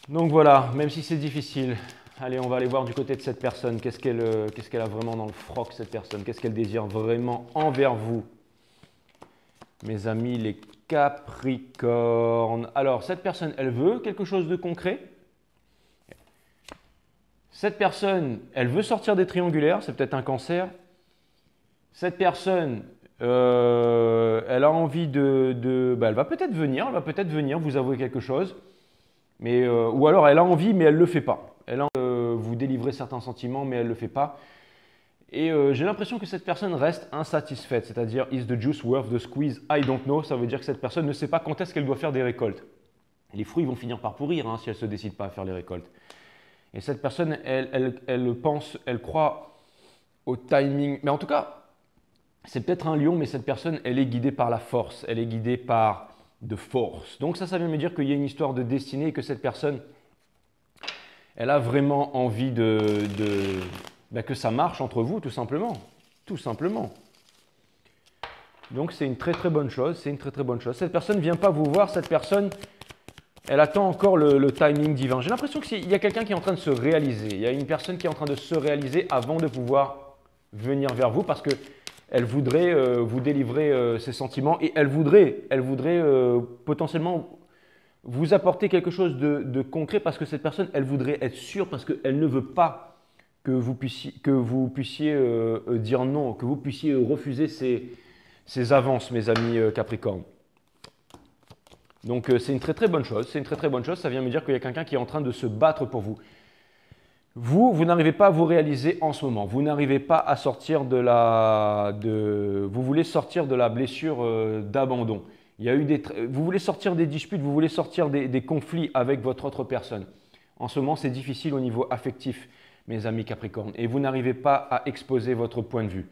Donc voilà, même si c'est difficile, allez, on va aller voir du côté de cette personne. Qu'est-ce qu'elle a vraiment dans le froc, cette personne? Qu'est-ce qu'elle désire vraiment envers vous, mes amis les Capricornes? Alors, cette personne, elle veut quelque chose de concret. Cette personne, elle veut sortir des triangulaires, c'est peut-être un cancer. Cette personne, elle a envie elle va peut-être venir vous avouer quelque chose. Mais, ou alors elle a envie, mais elle ne le fait pas. Elle a vous délivrer certains sentiments, mais elle ne le fait pas. Et j'ai l'impression que cette personne reste insatisfaite, c'est-à-dire « Is the juice worth the squeeze? I don't know ». Ça veut dire que cette personne ne sait pas quand est-ce qu'elle doit faire des récoltes. Les fruits vont finir par pourrir si elle ne se décide pas à faire les récoltes. Et cette personne, elle croit au timing. Mais en tout cas, c'est peut-être un lion, mais cette personne, elle est guidée par la force. Elle est guidée par de force. Donc ça vient me dire qu'il y a une histoire de destinée et que cette personne, elle a vraiment envie que ça marche entre vous, tout simplement. Tout simplement. Donc c'est une très très bonne chose. C'est une très très bonne chose. Cette personne ne vient pas vous voir. Cette personne, elle attend encore le timing divin. J'ai l'impression qu'il y a quelqu'un qui est en train de se réaliser. Il y a une personne qui est en train de se réaliser avant de pouvoir venir vers vous parce qu'elle voudrait vous délivrer ses sentiments et elle voudrait potentiellement vous apporter quelque chose de concret parce que cette personne, elle voudrait être sûre parce qu'elle ne veut pas que vous puissiez dire non, que vous puissiez refuser ces avances, mes amis Capricorne. Donc c'est une très très bonne chose, c'est une très très bonne chose, ça vient me dire qu'il y a quelqu'un qui est en train de se battre pour vous. Vous n'arrivez pas à vous réaliser en ce moment, vous n'arrivez pas à sortir vous voulez sortir de la blessure d'abandon. Vous voulez sortir des disputes, vous voulez sortir des conflits avec votre autre personne. En ce moment, c'est difficile au niveau affectif, mes amis Capricorne, et vous n'arrivez pas à exposer votre point de vue.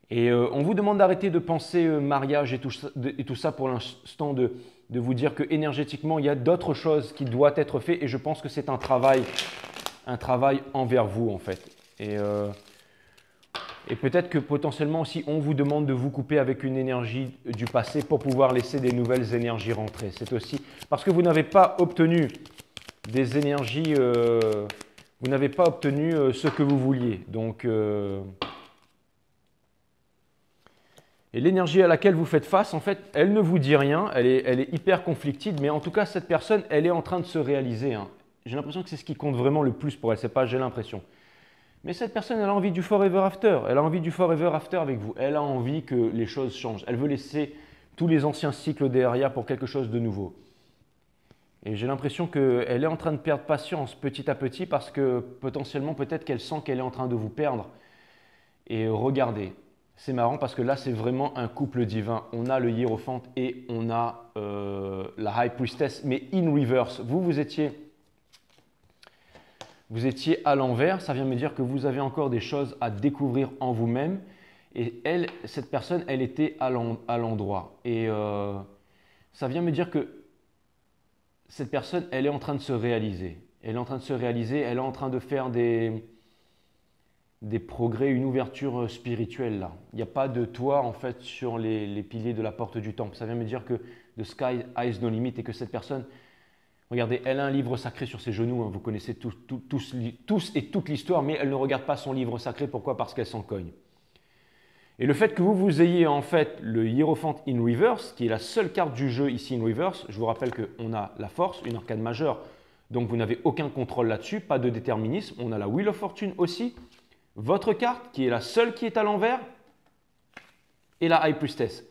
Et on vous demande d'arrêter de penser mariage et tout ça pour l'instant, de vous dire que énergétiquement, il y a d'autres choses qui doivent être faites et je pense que c'est un travail envers vous en fait. Et peut-être que potentiellement aussi, on vous demande de vous couper avec une énergie du passé pour pouvoir laisser des nouvelles énergies rentrer. C'est aussi parce que vous n'avez pas obtenu des énergies, vous n'avez pas obtenu ce que vous vouliez. Donc, et l'énergie à laquelle vous faites face, en fait, elle ne vous dit rien, elle est hyper conflictive, mais en tout cas, cette personne, elle est en train de se réaliser. Hein. J'ai l'impression que c'est ce qui compte vraiment le plus pour elle, c'est pas j'ai l'impression. Mais cette personne, elle a envie du forever after. Elle a envie du forever after avec vous. Elle a envie que les choses changent. Elle veut laisser tous les anciens cycles derrière pour quelque chose de nouveau. Et j'ai l'impression qu'elle est en train de perdre patience petit à petit parce que potentiellement, peut-être qu'elle sent qu'elle est en train de vous perdre. Et regardez, c'est marrant parce que là, c'est vraiment un couple divin. On a le Hiérophante et on a la High Priestess, mais in reverse. Vous étiez à l'envers, ça vient me dire que vous avez encore des choses à découvrir en vous-même. Et elle, cette personne, elle était à l'endroit. Et ça vient me dire que cette personne, elle est en train de se réaliser. Elle est en train de se réaliser, elle est en train de faire des progrès, une ouverture spirituelle là. Il n'y a pas de toit en fait sur les piliers de la porte du temple. Ça vient me dire que the sky has no limit et que cette personne, regardez, elle a un livre sacré sur ses genoux, hein. Vous connaissez tous et toute l'histoire, mais elle ne regarde pas son livre sacré. Pourquoi? Parce qu'elle s'en cogne. Et le fait que vous ayez en fait le Hiérophante in reverse, qui est la seule carte du jeu ici in reverse, je vous rappelle qu'on a la force, une arcane majeure, donc vous n'avez aucun contrôle là-dessus, pas de déterminisme. On a la Wheel of Fortune aussi, votre carte qui est la seule qui est à l'envers, et la High Priestess.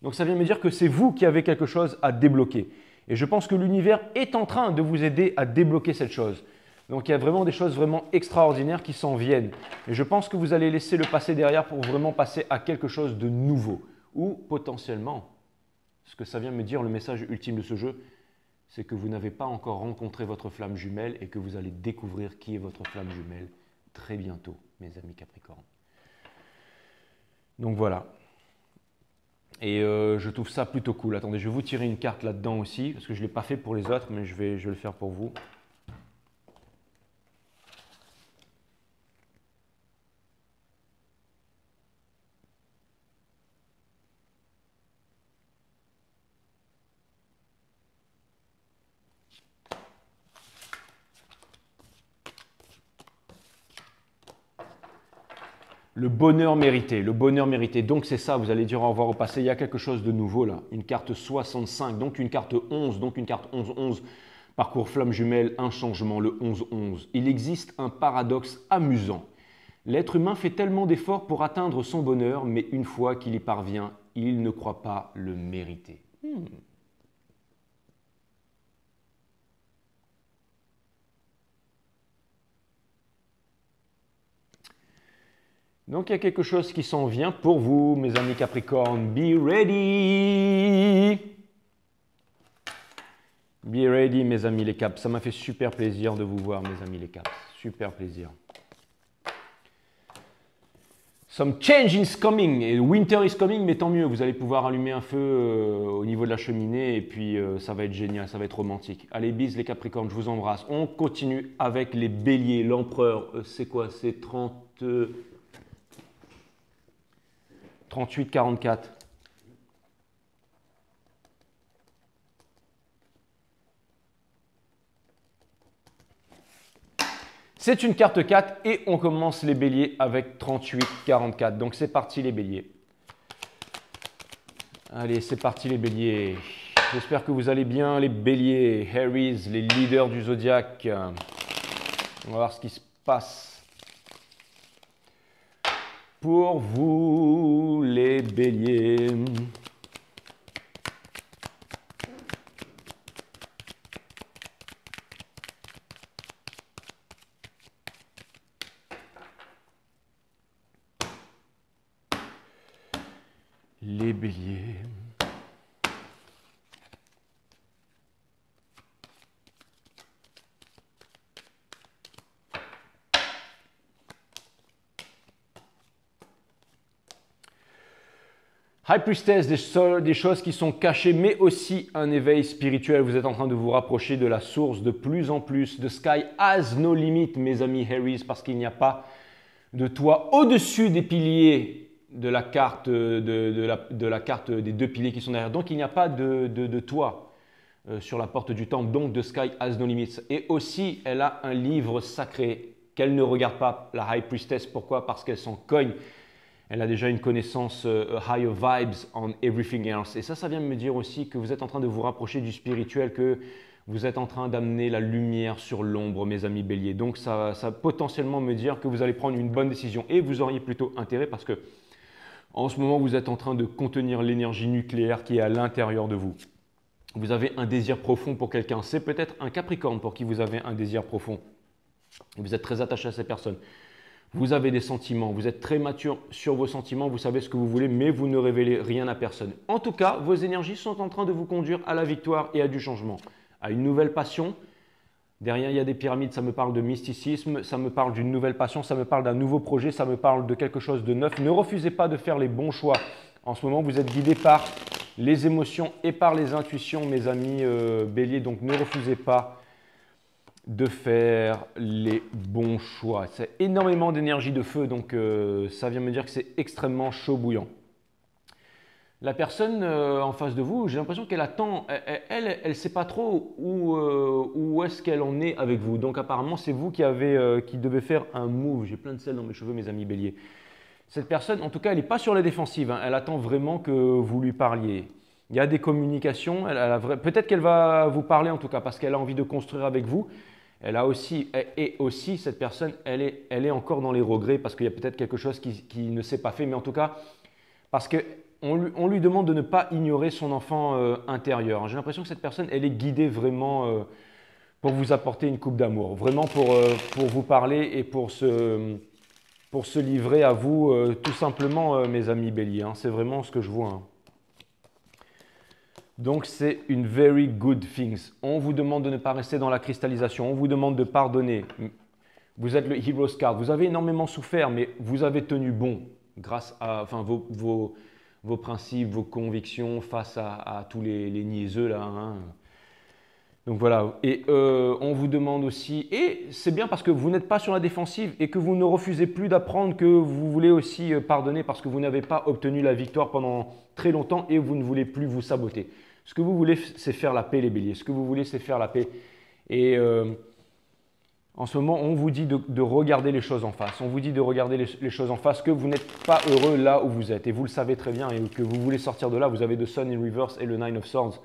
Donc ça vient me dire que c'est vous qui avez quelque chose à débloquer. Et je pense que l'univers est en train de vous aider à débloquer cette chose. Donc il y a vraiment des choses vraiment extraordinaires qui s'en viennent. Et je pense que vous allez laisser le passé derrière pour vraiment passer à quelque chose de nouveau. Ou potentiellement, ce que ça vient me dire, le message ultime de ce jeu, c'est que vous n'avez pas encore rencontré votre flamme jumelle et que vous allez découvrir qui est votre flamme jumelle très bientôt, mes amis Capricorne. Donc voilà. Et je trouve ça plutôt cool. Attendez, je vais vous tirer une carte là-dedans aussi, parce que je ne l'ai pas fait pour les autres, mais je vais le faire pour vous. Le bonheur mérité, le bonheur mérité. Donc c'est ça, vous allez dire au revoir au passé, il y a quelque chose de nouveau là. Une carte 65, donc une carte 11, donc une carte 11-11. Parcours flamme jumelle, un changement, le 11-11. Il existe un paradoxe amusant. L'être humain fait tellement d'efforts pour atteindre son bonheur, mais une fois qu'il y parvient, il ne croit pas le mériter. Donc il y a quelque chose qui s'en vient pour vous, mes amis Capricorne. Be ready! Be ready, mes amis les Caps. Ça m'a fait super plaisir de vous voir, mes amis les Caps. Super plaisir. Some change is coming. Et winter is coming, mais tant mieux. Vous allez pouvoir allumer un feu au niveau de la cheminée et puis ça va être génial, ça va être romantique. Allez, bis les Capricornes, je vous embrasse. On continue avec les Béliers. L'Empereur, c'est quoi? C'est 38-44. C'est une carte 4 et on commence les béliers avec 38-44. Donc c'est parti les béliers. Allez, c'est parti les béliers. J'espère que vous allez bien les béliers, Aries, les leaders du zodiaque. On va voir ce qui se passe pour vous les béliers. Les béliers. High Priestess, des choses qui sont cachées, mais aussi un éveil spirituel. Vous êtes en train de vous rapprocher de la source de plus en plus. The sky has no limit, mes amis Harrys, parce qu'il n'y a pas de toit au-dessus des piliers de la carte, de la carte des deux piliers qui sont derrière. Donc, il n'y a pas de toit sur la porte du temple. Donc, The sky has no limits. Et aussi, elle a un livre sacré qu'elle ne regarde pas, la High Priestess. Pourquoi? Parce qu'elle s'en cogne. Elle a déjà une connaissance higher vibes on everything else. Et ça vient me dire aussi que vous êtes en train de vous rapprocher du spirituel, que vous êtes en train d'amener la lumière sur l'ombre, mes amis béliers. Donc ça potentiellement me dire que vous allez prendre une bonne décision. Et vous auriez plutôt intérêt parce que en ce moment, vous êtes en train de contenir l'énergie nucléaire qui est à l'intérieur de vous. Vous avez un désir profond pour quelqu'un. C'est peut-être un Capricorne pour qui vous avez un désir profond. Vous êtes très attaché à cette personne. Vous avez des sentiments, vous êtes très mature sur vos sentiments, vous savez ce que vous voulez, mais vous ne révélez rien à personne. En tout cas, vos énergies sont en train de vous conduire à la victoire et à du changement, à une nouvelle passion. Derrière, il y a des pyramides, ça me parle de mysticisme, ça me parle d'une nouvelle passion, ça me parle d'un nouveau projet, ça me parle de quelque chose de neuf. Ne refusez pas de faire les bons choix. En ce moment, vous êtes guidé par les émotions et par les intuitions, mes amis béliers, donc ne refusez pas de faire les bons choix. C'est énormément d'énergie de feu, donc ça vient me dire que c'est extrêmement chaud bouillant. La personne en face de vous, j'ai l'impression qu'elle attend, elle ne sait pas trop où est-ce qu'elle en est avec vous. Donc apparemment, c'est vous qui devez faire un move. J'ai plein de sel dans mes cheveux, mes amis béliers. Cette personne, en tout cas, elle n'est pas sur la défensive. Hein. Elle attend vraiment que vous lui parliez. Il y a des communications. Peut-être qu'elle va vous parler en tout cas parce qu'elle a envie de construire avec vous. Elle a aussi, et aussi cette personne, elle est encore dans les regrets parce qu'il y a peut-être quelque chose qui ne s'est pas fait. Mais en tout cas, parce qu'on lui demande de ne pas ignorer son enfant intérieur. J'ai l'impression que cette personne, elle est guidée vraiment pour vous apporter une coupe d'amour. Vraiment pour vous parler et pour se livrer à vous tout simplement, mes amis béliers. Hein. C'est vraiment ce que je vois. Hein. Donc, c'est une very good things. On vous demande de ne pas rester dans la cristallisation. On vous demande de pardonner. Vous êtes le Hero's Card. Vous avez énormément souffert, mais vous avez tenu bon grâce à vos principes, vos convictions face à tous les niaiseux là. Hein. Donc voilà. Et on vous demande aussi, et c'est bien parce que vous n'êtes pas sur la défensive et que vous ne refusez plus d'apprendre que vous voulez aussi pardonner parce que vous n'avez pas obtenu la victoire pendant très longtemps et vous ne voulez plus vous saboter. Ce que vous voulez, c'est faire la paix, les béliers. Ce que vous voulez, c'est faire la paix. Et en ce moment, on vous dit de regarder les choses en face. On vous dit de regarder les choses en face, que vous n'êtes pas heureux là où vous êtes. Et vous le savez très bien, et que vous voulez sortir de là. Vous avez The Sun in Reverse et le Nine of Swords.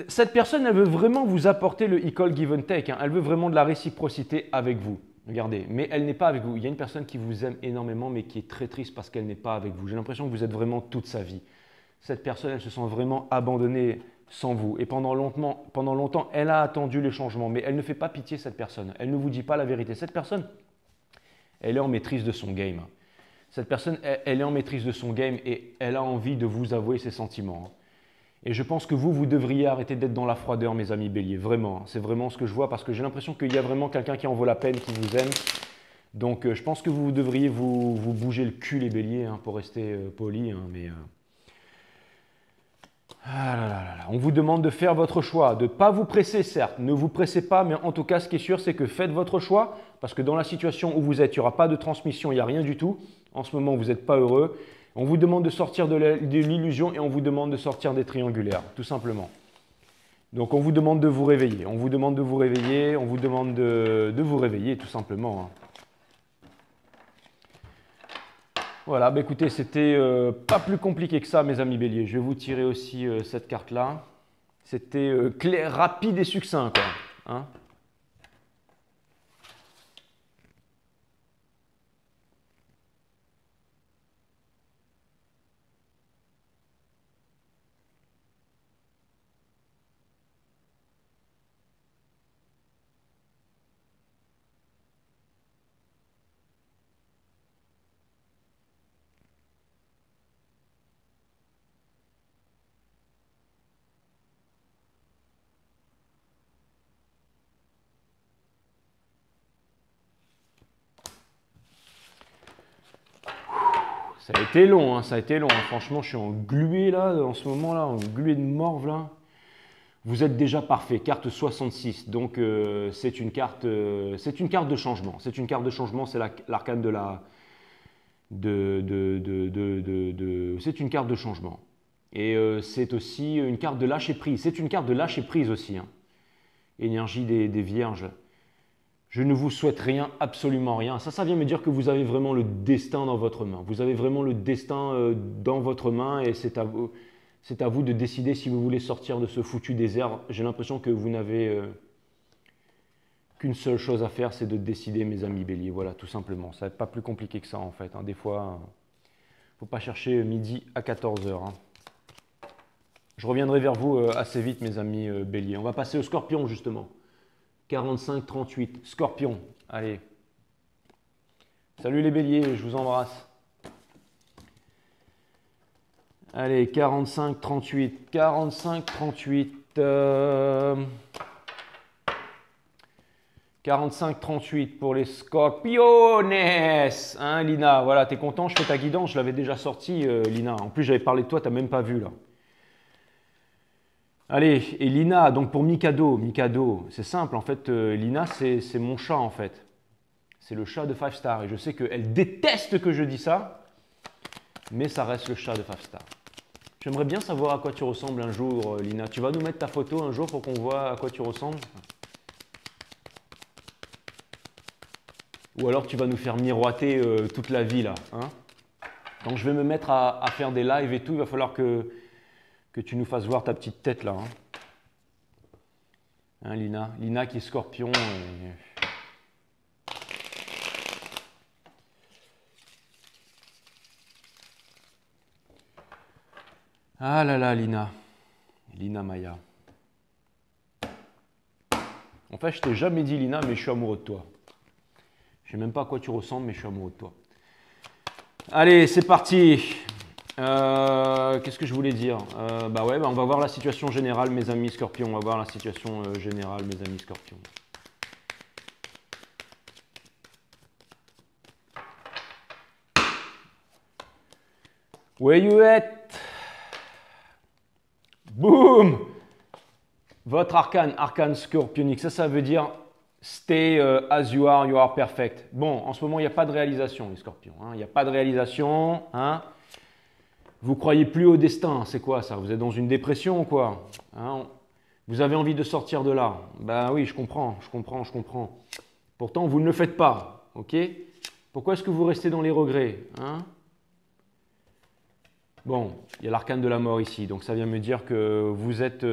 Cette personne, elle veut vraiment vous apporter le equal give and take. Hein. Elle veut vraiment de la réciprocité avec vous. Regardez, mais elle n'est pas avec vous. Il y a une personne qui vous aime énormément, mais qui est très triste parce qu'elle n'est pas avec vous. J'ai l'impression que vous êtes vraiment toute sa vie. Cette personne, elle se sent vraiment abandonnée sans vous. Et pendant longtemps, elle a attendu les changements, mais elle ne fait pas pitié, cette personne. Elle ne vous dit pas la vérité. Cette personne, elle est en maîtrise de son game. Cette personne, elle est en maîtrise de son game et elle a envie de vous avouer ses sentiments. Et je pense que vous devriez arrêter d'être dans la froideur, mes amis béliers. Vraiment, c'est vraiment ce que je vois parce que j'ai l'impression qu'il y a vraiment quelqu'un qui en vaut la peine, qui vous aime. Donc, je pense que vous devriez vous bouger le cul, les béliers, hein, pour rester poli. Hein, mais ah là là là là. On vous demande de faire votre choix, de ne pas vous presser, certes. Ne vous pressez pas, mais en tout cas, ce qui est sûr, c'est que faites votre choix parce que dans la situation où vous êtes, il n'y aura pas de transmission, il n'y a rien du tout. En ce moment, vous n'êtes pas heureux. On vous demande de sortir de l'illusion et on vous demande de sortir des triangulaires, tout simplement. Donc, on vous demande de vous réveiller. On vous demande de vous réveiller, on vous demande de vous réveiller, tout simplement. Voilà, bah écoutez, c'était pas plus compliqué que ça, mes amis béliers. Je vais vous tirer aussi cette carte-là. C'était clair, rapide et succinct, quoi. Hein? Ça a été long, hein, ça a été long. Hein. Franchement, je suis englué là, en ce moment-là, englué de morve là. Vous êtes déjà parfait, carte 66. Donc, c'est une carte de changement. C'est une carte de changement, c'est l'arcane de la... c'est une carte de changement. Et c'est aussi une carte de lâcher prise. C'est une carte de lâcher prise aussi. Hein. Énergie des vierges. Je ne vous souhaite rien, absolument rien. Ça vient me dire que vous avez vraiment le destin dans votre main. Vous avez vraiment le destin dans votre main et c'est à vous de décider si vous voulez sortir de ce foutu désert. J'ai l'impression que vous n'avez qu'une seule chose à faire, c'est de décider, mes amis béliers. Voilà, tout simplement. Ça n'est pas plus compliqué que ça, en fait. Hein. Des fois, il ne faut pas chercher midi à 14 h. Hein. Je reviendrai vers vous assez vite, mes amis béliers. On va passer au scorpion, justement. 45-38, scorpion. Allez. Salut les béliers, je vous embrasse. Allez, 45-38. 45-38. 45-38 pour les scorpiones. Hein, Lina, voilà, t'es content, je fais ta guidance, je l'avais déjà sorti, Lina. En plus, j'avais parlé de toi, t'as même pas vu, là. Allez, et Lina, donc pour Mikado, c'est simple, en fait, Lina, c'est mon chat, en fait. C'est le chat de 5 Star. Et je sais qu'elle déteste que je dis ça, mais ça reste le chat de 5 Star. J'aimerais bien savoir à quoi tu ressembles un jour, Lina. Tu vas nous mettre ta photo un jour pour qu'on voit à quoi tu ressembles? Ou alors tu vas nous faire miroiter toute la vie, là. Hein? Donc je vais me mettre à faire des lives et tout. Il va falloir que tu nous fasses voir ta petite tête là. Hein, Lina? Lina qui est scorpion. Ah là là, Lina. Lina Maya. En fait, je t'ai jamais dit, Lina, mais je suis amoureux de toi. Je ne sais même pas à quoi tu ressembles, mais je suis amoureux de toi. Allez, c'est parti. Qu'est-ce que je voulais dire? Bah ouais, on va voir la situation générale, mes amis scorpions. On va voir la situation générale, mes amis scorpions. Where you at? Boum! Votre arcane scorpionique. Ça veut dire stay as you are perfect. Bon, en ce moment, il n'y a pas de réalisation, les scorpions. Hein. Il n'y a pas de réalisation. Hein. Vous croyez plus au destin, c'est quoi ça? Vous êtes dans une dépression ou quoi? Hein? Vous avez envie de sortir de là? Ben oui, je comprends. Pourtant, vous ne le faites pas, ok? Pourquoi est-ce que vous restez dans les regrets? Hein? Bon, il y a l'arcane de la mort ici, donc ça vient me dire que vous êtes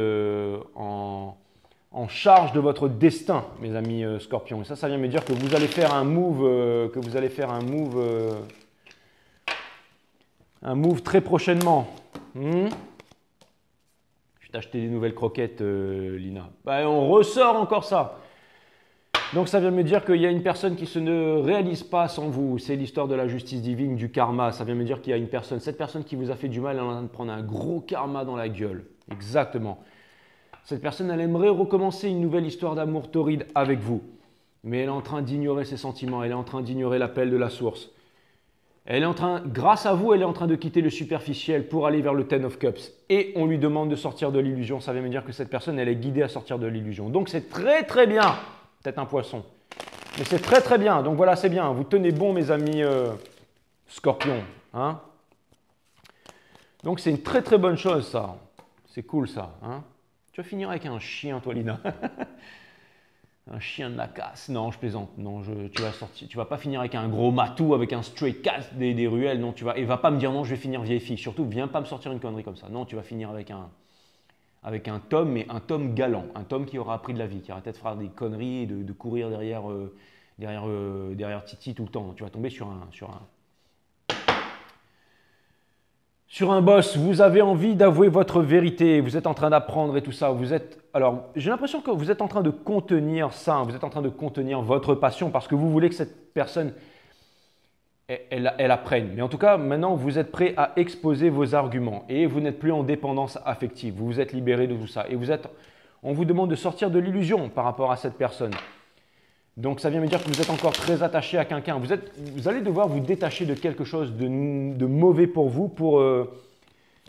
en charge de votre destin, mes amis scorpions. Et ça vient me dire que vous allez faire un move, un move très prochainement. Je vais t'acheter des nouvelles croquettes, Lina. Ben, on ressort encore ça. Donc ça vient me dire qu'il y a une personne qui ne réalise pas sans vous. C'est l'histoire de la justice divine, du karma. Ça vient me dire qu'il y a une personne, cette personne qui vous a fait du mal, elle est en train de prendre un gros karma dans la gueule. Exactement. Cette personne, elle aimerait recommencer une nouvelle histoire d'amour torride avec vous. Mais elle est en train d'ignorer ses sentiments, elle est en train d'ignorer l'appel de la source. Elle est en train, grâce à vous, elle est en train de quitter le superficiel pour aller vers le Ten of Cups. Et on lui demande de sortir de l'illusion. Ça vient me dire que cette personne, elle est guidée à sortir de l'illusion. Donc c'est très très bien. Peut-être un poisson. Mais c'est très très bien. Donc voilà, c'est bien. Vous tenez bon, mes amis scorpions. Hein? Donc c'est une très très bonne chose, ça. C'est cool, ça. Hein? Tu vas finir avec un chien, toi, Lina. Un chien de la casse. Non, je plaisante. Non, tu vas pas finir avec un gros matou, avec un stray cat des ruelles. Non, et va pas me dire non, je vais finir vieille fille. Surtout, viens pas me sortir une connerie comme ça. Non, tu vas finir avec un tome, mais un tome galant. Un tome qui aura appris de la vie, qui arrête de faire des conneries et de courir derrière Titi tout le temps. Tu vas tomber sur un boss. Vous avez envie d'avouer votre vérité. Vous êtes en train d'apprendre et tout ça. Alors, j'ai l'impression que vous êtes en train de contenir ça. Vous êtes en train de contenir votre passion parce que vous voulez que cette personne, elle apprenne. Mais en tout cas, maintenant, vous êtes prêt à exposer vos arguments et vous n'êtes plus en dépendance affective. Vous vous êtes libéré de tout ça. Et on vous demande de sortir de l'illusion par rapport à cette personne. Donc ça vient me dire que vous êtes encore très attaché à quelqu'un. Vous allez devoir vous détacher de quelque chose de mauvais pour vous pour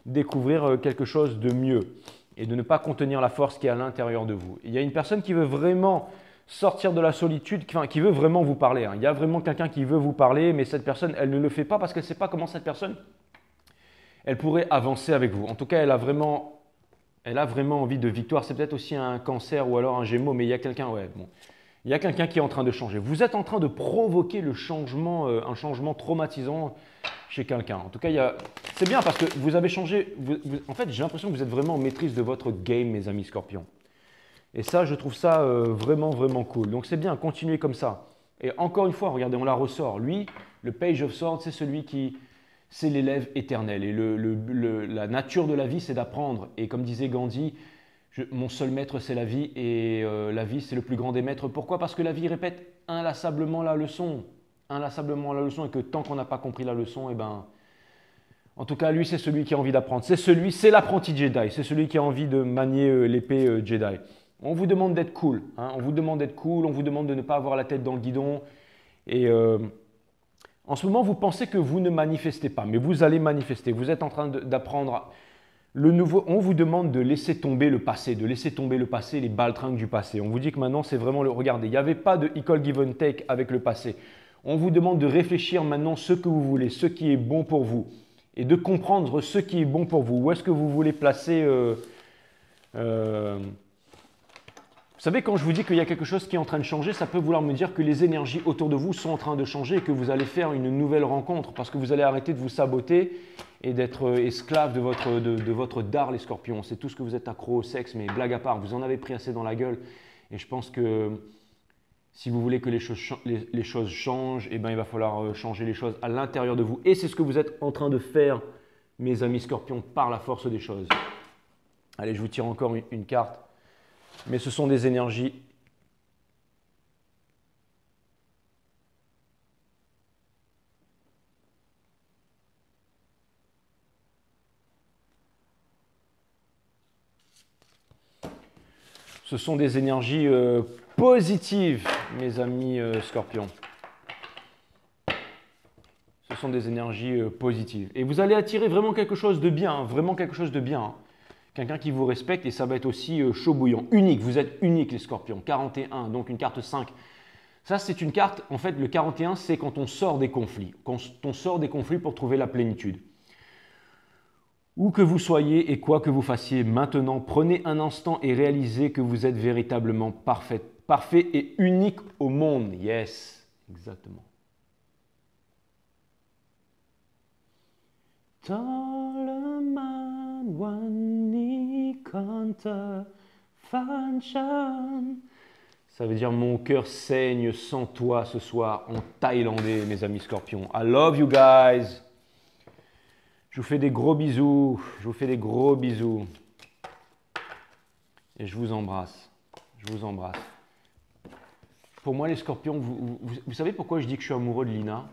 découvrir quelque chose de mieux et de ne pas contenir la force qui est à l'intérieur de vous. Il y a une personne qui veut vraiment sortir de la solitude, enfin, qui veut vraiment vous parler. Hein. Il y a vraiment quelqu'un qui veut vous parler, mais cette personne, elle ne le fait pas parce qu'elle ne sait pas comment cette personne, elle pourrait avancer avec vous. En tout cas, elle a vraiment envie de victoire. C'est peut-être aussi un cancer ou alors un gémeaux, mais il y a quelqu'un, ouais, bon. Il y a quelqu'un qui est en train de changer. Vous êtes en train de provoquer le changement, un changement traumatisant chez quelqu'un. En tout cas, c'est bien parce que vous avez changé. En fait, j'ai l'impression que vous êtes vraiment en maîtrise de votre game, mes amis scorpions. Et ça, je trouve ça vraiment, vraiment cool. Donc, c'est bien, continuez comme ça. Et encore une fois, regardez, on la ressort. Lui, le Page of Swords, c'est celui qui, c'est l'élève éternel. Et la nature de la vie, c'est d'apprendre. Et comme disait Gandhi, mon seul maître, c'est la vie, et la vie, c'est le plus grand des maîtres. Pourquoi? Parce que la vie répète inlassablement la leçon. Inlassablement la leçon, et que tant qu'on n'a pas compris la leçon, eh ben, en tout cas, lui, c'est celui qui a envie d'apprendre. C'est l'apprenti Jedi. C'est celui qui a envie de manier l'épée Jedi. On vous demande d'être cool. Hein, on vous demande d'être cool, on vous demande de ne pas avoir la tête dans le guidon. Et en ce moment, vous pensez que vous ne manifestez pas, mais vous allez manifester. Vous êtes en train d'apprendre le nouveau. On vous demande de laisser tomber le passé, les baltringues du passé. On vous dit que maintenant, c'est vraiment le. Regardez, il n'y avait pas de equal give and take avec le passé. On vous demande de réfléchir maintenant ce que vous voulez, ce qui est bon pour vous, et de comprendre ce qui est bon pour vous. Où est-ce que vous voulez placer vous savez, quand je vous dis qu'il y a quelque chose qui est en train de changer, ça peut vouloir me dire que les énergies autour de vous sont en train de changer et que vous allez faire une nouvelle rencontre parce que vous allez arrêter de vous saboter et d'être esclave de votre dard, les scorpions. C'est tout ce que vous êtes accro au sexe, mais blague à part, vous en avez pris assez dans la gueule. Et je pense que si vous voulez que les choses changent, eh ben, il va falloir changer les choses à l'intérieur de vous. Et c'est ce que vous êtes en train de faire, mes amis scorpions, par la force des choses. Allez, je vous tire encore une carte. Mais ce sont des énergies positives, mes amis scorpions. Ce sont des énergies positives. Et vous allez attirer vraiment quelque chose de bien, vraiment quelque chose de bien. Quelqu'un qui vous respecte et ça va être aussi chaud bouillant. Unique, vous êtes unique les scorpions. 41, donc une carte 5. Ça, c'est une carte, en fait, le 41, c'est quand on sort des conflits. Quand on sort des conflits pour trouver la plénitude. Où que vous soyez et quoi que vous fassiez maintenant, prenez un instant et réalisez que vous êtes véritablement parfait et unique au monde. Yes, exactement. Ça veut dire mon cœur saigne sans toi ce soir en thaïlandais, mes amis scorpions. I love you guys. Je vous fais des gros bisous. Je vous fais des gros bisous. Et je vous embrasse. Je vous embrasse. Pour moi, les scorpions, vous savez pourquoi je dis que je suis amoureux de Lina?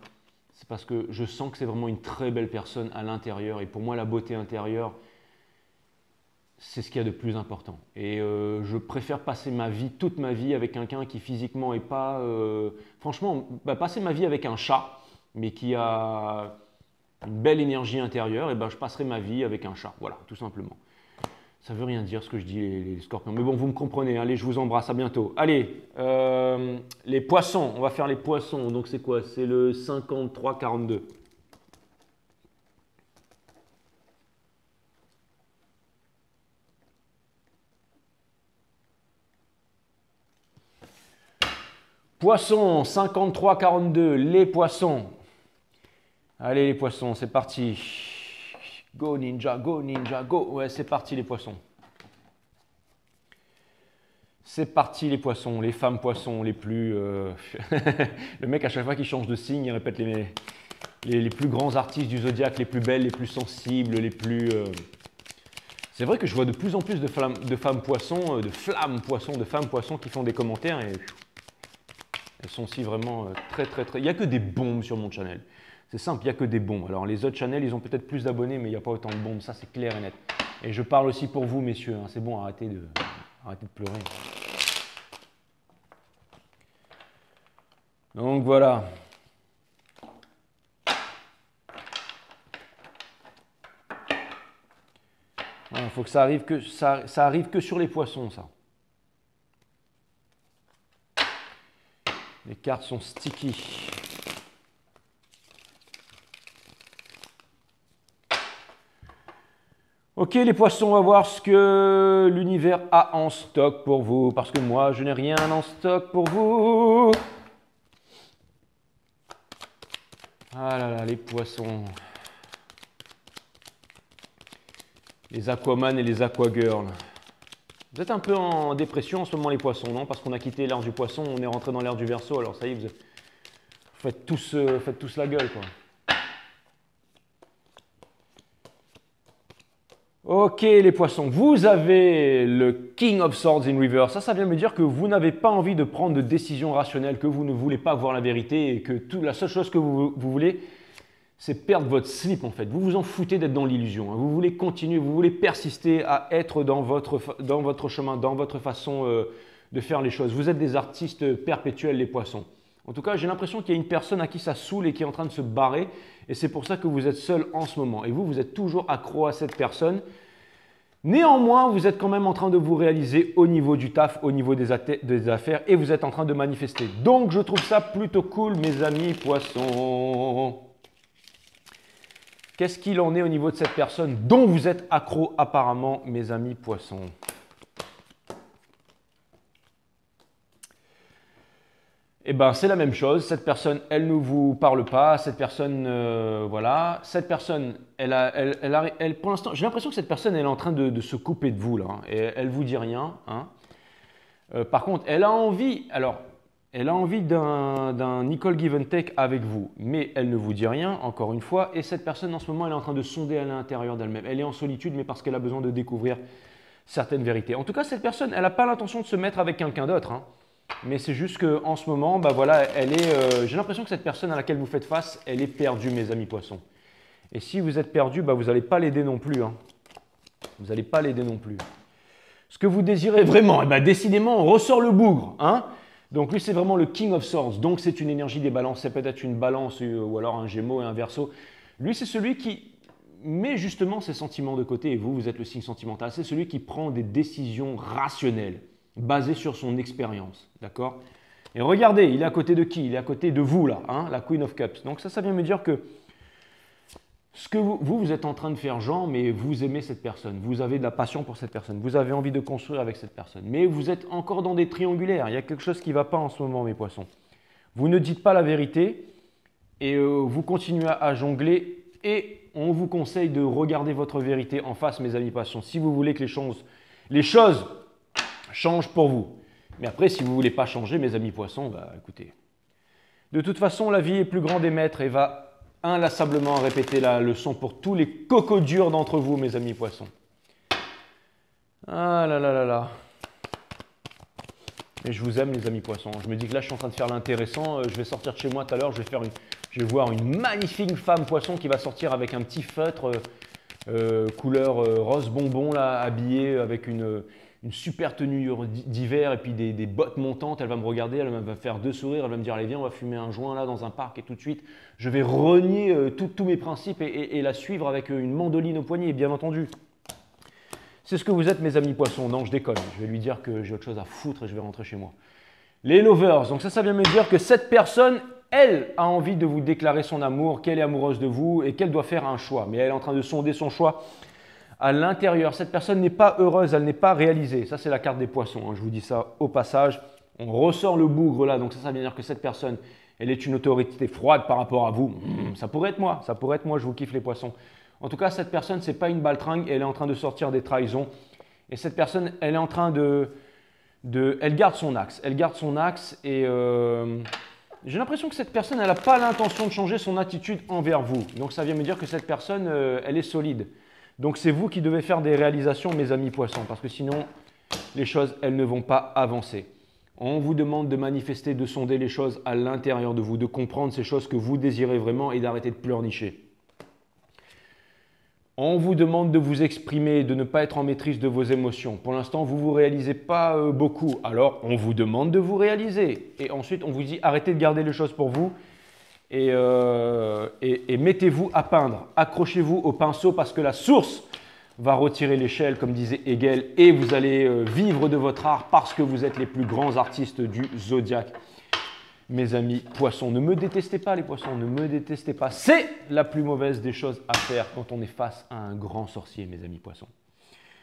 C'est parce que je sens que c'est vraiment une très belle personne à l'intérieur. Et pour moi, la beauté intérieure, c'est ce qu'il y a de plus important. Et je préfère passer toute ma vie avec quelqu'un qui physiquement est pas... franchement, passer ma vie avec un chat, mais qui a une belle énergie intérieure, et ben je passerai ma vie avec un chat. Voilà, tout simplement. Ça veut rien dire ce que je dis, les scorpions. Mais bon, vous me comprenez. Allez, je vous embrasse. À bientôt. Allez, les poissons. On va faire les poissons. Donc, c'est quoi? C'est le 53-42. Poissons, 53-42. Les poissons. Allez, les poissons, c'est parti. Go ninja, go ninja, go. Ouais, c'est parti les poissons. C'est parti les poissons, les femmes poissons les plus... Le mec, à chaque fois qu'il change de signe, il répète les plus grands artistes du zodiaque, les plus belles, les plus sensibles, les plus... C'est vrai que je vois de plus en plus de femmes poissons, de flammes poissons, de femmes poissons qui font des commentaires et elles sont aussi vraiment très. Il n'y a que des bombes sur mon channel. C'est simple, il n'y a que des bombes. Alors les autres channels, ils ont peut-être plus d'abonnés, mais il n'y a pas autant de bombes. Ça, c'est clair et net. Et je parle aussi pour vous, messieurs. Hein. C'est bon, arrêtez de pleurer. Donc voilà. Il faut que ça arrive que sur les poissons, ça. Les cartes sont sticky. Ok les poissons, on va voir ce que l'univers a en stock pour vous, parce que moi je n'ai rien en stock pour vous. Ah là là, les poissons. Les Aquaman et les Aquagirls. Vous êtes un peu en dépression en ce moment les poissons, non? Parce qu'on a quitté l'ère du poisson, on est rentré dans l'ère du Verseau, alors ça y est, vous faites tous la gueule, quoi. Ok les poissons, vous avez le King of Swords in Reverse. Ça vient me dire que vous n'avez pas envie de prendre de décisions rationnelles, que vous ne voulez pas voir la vérité et que la seule chose que vous voulez, c'est perdre votre slip en fait. Vous vous en foutez d'être dans l'illusion. Vous voulez continuer, vous voulez persister à être dans votre chemin, dans votre façon de faire les choses. Vous êtes des artistes perpétuels les poissons. En tout cas, j'ai l'impression qu'il y a une personne à qui ça saoule et qui est en train de se barrer. Et c'est pour ça que vous êtes seul en ce moment. Et vous êtes toujours accro à cette personne. Néanmoins, vous êtes quand même en train de vous réaliser au niveau du taf, au niveau des affaires. Et vous êtes en train de manifester. Donc, je trouve ça plutôt cool, mes amis poissons. Qu'est-ce qu'il en est au niveau de cette personne dont vous êtes accro apparemment, mes amis poissons? Eh bien, c'est la même chose. Cette personne, elle ne vous parle pas. Cette personne, voilà. Cette personne, pour l'instant, j'ai l'impression que cette personne, elle est en train de se couper de vous, là. Et elle ne vous dit rien. Hein. Par contre, elle a envie, alors, elle a envie d'un equal give and take avec vous. Mais elle ne vous dit rien, encore une fois. Et cette personne, en ce moment, elle est en train de sonder à l'intérieur d'elle-même. Elle est en solitude, mais parce qu'elle a besoin de découvrir certaines vérités. En tout cas, cette personne, elle n'a pas l'intention de se mettre avec quelqu'un d'autre. Hein. Mais c'est juste qu'en ce moment, bah voilà, j'ai l'impression que cette personne à laquelle vous faites face, elle est perdue, mes amis poissons. Et si vous êtes perdu, bah vous n'allez pas l'aider non plus. Hein. Vous n'allez pas l'aider non plus. Ce que vous désirez vraiment, eh ben, décidément, on ressort le bougre. Hein. Donc lui, c'est vraiment le King of Swords. Donc c'est une énergie des balances. C'est peut-être une balance ou alors un Gémeaux et un Verseau. Lui, c'est celui qui met justement ses sentiments de côté. Et vous, vous êtes le signe sentimental. C'est celui qui prend des décisions rationnelles, basé sur son expérience, d'accord? Et regardez, il est à côté de qui? Il est à côté de vous, là, hein, la Queen of Cups. Donc ça vient me dire que ce que vous êtes en train de faire, Jean, mais vous aimez cette personne, vous avez de la passion pour cette personne, vous avez envie de construire avec cette personne, mais vous êtes encore dans des triangulaires, il y a quelque chose qui ne va pas en ce moment, mes poissons. Vous ne dites pas la vérité et vous continuez à jongler et on vous conseille de regarder votre vérité en face, mes amis poissons, si vous voulez que les choses change pour vous. Mais après, si vous ne voulez pas changer, mes amis poissons, bah écoutez. De toute façon, la vie est plus grande des maîtres et va inlassablement répéter la leçon pour tous les cocos durs d'entre vous, mes amis poissons. Ah là là là là. Et je vous aime, les amis poissons. Je me dis que là, je suis en train de faire l'intéressant. Je vais sortir de chez moi tout à l'heure. Je vais voir une magnifique femme poisson qui va sortir avec un petit feutre couleur rose bonbon, là, habillée avec une super tenue d'hiver et puis des bottes montantes. Elle va me regarder, elle va me faire deux sourires, elle va me dire allez viens on va fumer un joint là dans un parc et tout de suite je vais renier tous mes principes et la suivre avec une mandoline au poignet bien entendu. C'est ce que vous êtes mes amis poissons. Non je déconne, je vais lui dire que j'ai autre chose à foutre et je vais rentrer chez moi. Les lovers, donc ça vient me dire que cette personne elle a envie de vous déclarer son amour, qu'elle est amoureuse de vous et qu'elle doit faire un choix, mais elle est en train de sonder son choix à l'intérieur. Cette personne n'est pas heureuse, elle n'est pas réalisée. Ça, c'est la carte des poissons. Hein. Je vous dis ça au passage. On ressort le bougre là. Donc ça veut dire que cette personne, elle est une autorité froide par rapport à vous. Ça pourrait être moi. Ça pourrait être moi. Je vous kiffe les poissons. En tout cas, cette personne, ce n'est pas une baltringue. Elle est en train de sortir des trahisons. Et cette personne, elle est en train elle garde son axe. Elle garde son axe et j'ai l'impression que cette personne, elle n'a pas l'intention de changer son attitude envers vous. Donc ça vient me dire que cette personne, elle est solide. Donc c'est vous qui devez faire des réalisations, mes amis poissons, parce que sinon, les choses, elles ne vont pas avancer. On vous demande de manifester, de sonder les choses à l'intérieur de vous, de comprendre ces choses que vous désirez vraiment et d'arrêter de pleurnicher. On vous demande de vous exprimer, de ne pas être en maîtrise de vos émotions. Pour l'instant, vous ne vous réalisez pas beaucoup. Alors, on vous demande de vous réaliser. Et ensuite, on vous dit arrêtez de garder les choses pour vous et mettez-vous à peindre. Accrochez-vous au pinceau parce que la source va retirer l'échelle, comme disait Hegel, et vous allez vivre de votre art parce que vous êtes les plus grands artistes du zodiaque. Mes amis poissons, ne me détestez pas les poissons, ne me détestez pas. C'est la plus mauvaise des choses à faire quand on est face à un grand sorcier, mes amis poissons.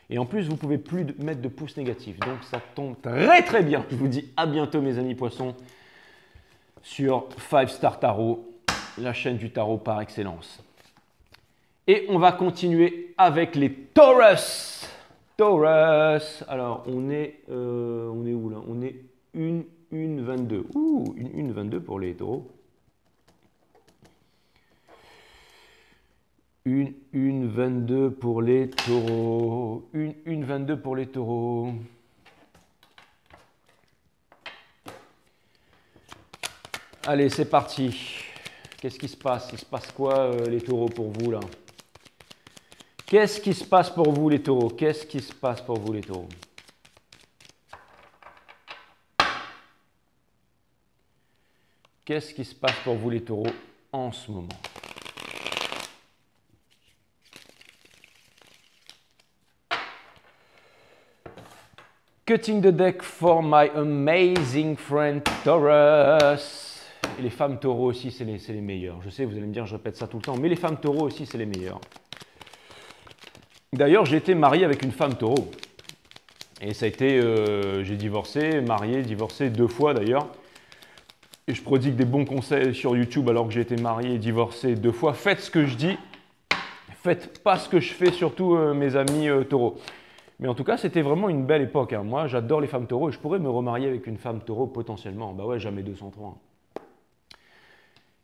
Et en plus, vous ne pouvez plus mettre de pouces négatifs. Donc ça tombe très très bien. Je vous dis à bientôt, mes amis poissons, sur 5 Star Tarot, la chaîne du tarot par excellence. Et on va continuer avec les Taurus. Taurus. Alors, on est où là? On est une 22. Ouh, une 22 pour les taureaux. Une 22 pour les taureaux. Une 22 pour les taureaux. Allez, c'est parti. Qu'est-ce qui se passe? Il se passe quoi, les taureaux, pour vous, là? Qu'est-ce qui se passe pour vous, les taureaux? Qu'est-ce qui se passe pour vous, les taureaux? Qu'est-ce qui se passe pour vous, les taureaux, en ce moment? Cutting the deck for my amazing friend Taurus. Et les femmes taureaux aussi, c'est les meilleurs. Je sais, vous allez me dire, je répète ça tout le temps, mais les femmes taureaux aussi, c'est les meilleurs. D'ailleurs, j'ai été marié avec une femme taureau. Et ça a été, j'ai divorcé, marié, divorcé 2 fois d'ailleurs. Et je prodigue des bons conseils sur YouTube alors que j'ai été marié et divorcé 2 fois. Faites ce que je dis, faites pas ce que je fais, surtout mes amis taureaux. Mais en tout cas, c'était vraiment une belle époque. Hein. Moi, j'adore les femmes taureaux et je pourrais me remarier avec une femme taureau potentiellement. Bah ouais, jamais 203.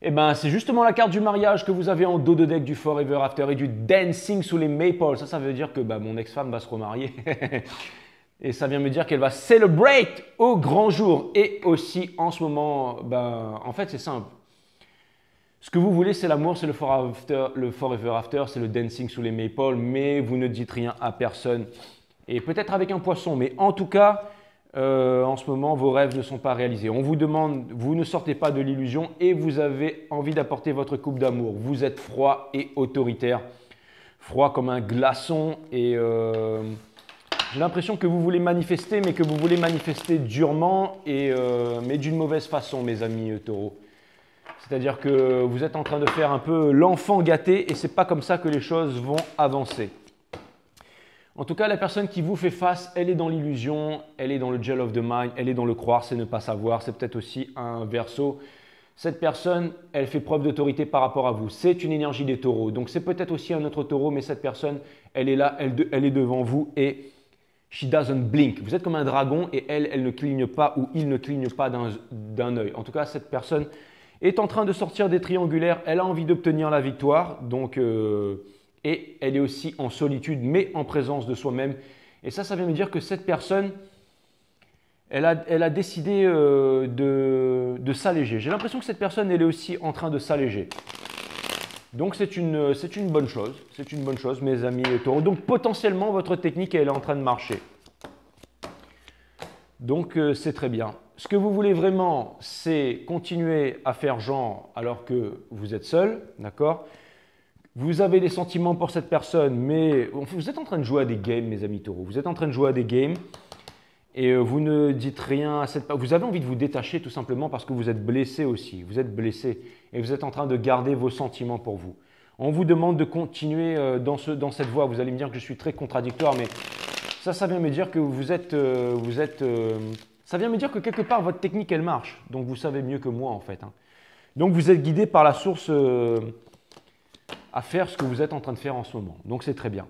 Eh bien, c'est justement la carte du mariage que vous avez en dos de deck du Forever After et du Dancing sous les Maples. Ça veut dire que mon ex-femme va se remarier. Et ça vient me dire qu'elle va celebrate au grand jour. Et aussi, en ce moment, en fait, c'est simple. Ce que vous voulez, c'est l'amour, c'est le Forever After, c'est le Dancing sous les Maples, mais vous ne dites rien à personne. Et peut-être avec un poisson, mais en tout cas, en ce moment, vos rêves ne sont pas réalisés. On vous demande, vous ne sortez pas de l'illusion et vous avez envie d'apporter votre coupe d'amour. Vous êtes froid et autoritaire, froid comme un glaçon et j'ai l'impression que vous voulez manifester, mais que vous voulez manifester durement mais d'une mauvaise façon, mes amis taureaux. C'est-à-dire que vous êtes en train de faire un peu l'enfant gâté et ce n'est pas comme ça que les choses vont avancer. En tout cas, la personne qui vous fait face, elle est dans l'illusion, elle est dans le gel of the mind, elle est dans le croire, c'est ne pas savoir, c'est peut-être aussi un verso. Cette personne, elle fait preuve d'autorité par rapport à vous. C'est une énergie des taureaux. Donc, c'est peut-être aussi un autre taureau, mais cette personne, elle est là, elle est devant vous et she doesn't blink. Vous êtes comme un dragon et elle ne cligne pas ou il ne cligne pas d'un œil. En tout cas, cette personne est en train de sortir des triangulaires. Elle a envie d'obtenir la victoire. Donc, et elle est aussi en solitude, mais en présence de soi-même. Et ça vient me dire que cette personne, elle a décidé de s'alléger. J'ai l'impression que cette personne, elle est aussi en train de s'alléger. Donc, c'est une bonne chose. C'est une bonne chose, mes amis taureaux. Donc, potentiellement, votre technique, elle est en train de marcher. Donc, c'est très bien. Ce que vous voulez vraiment, c'est continuer à faire genre alors que vous êtes seul, d'accord ? Vous avez des sentiments pour cette personne, mais vous êtes en train de jouer à des games, mes amis taureaux. Vous êtes en train de jouer à des games et vous ne dites rien à cette personne. Vous avez envie de vous détacher tout simplement parce que vous êtes blessé aussi. Vous êtes blessé et vous êtes en train de garder vos sentiments pour vous. On vous demande de continuer dans cette voie. Vous allez me dire que je suis très contradictoire, mais ça vient me dire que ça vient me dire que quelque part, votre technique, elle marche. Donc, vous savez mieux que moi, en fait. Hein. Donc, vous êtes guidé par la source à faire ce que vous êtes en train de faire en ce moment. Donc, c'est très bien.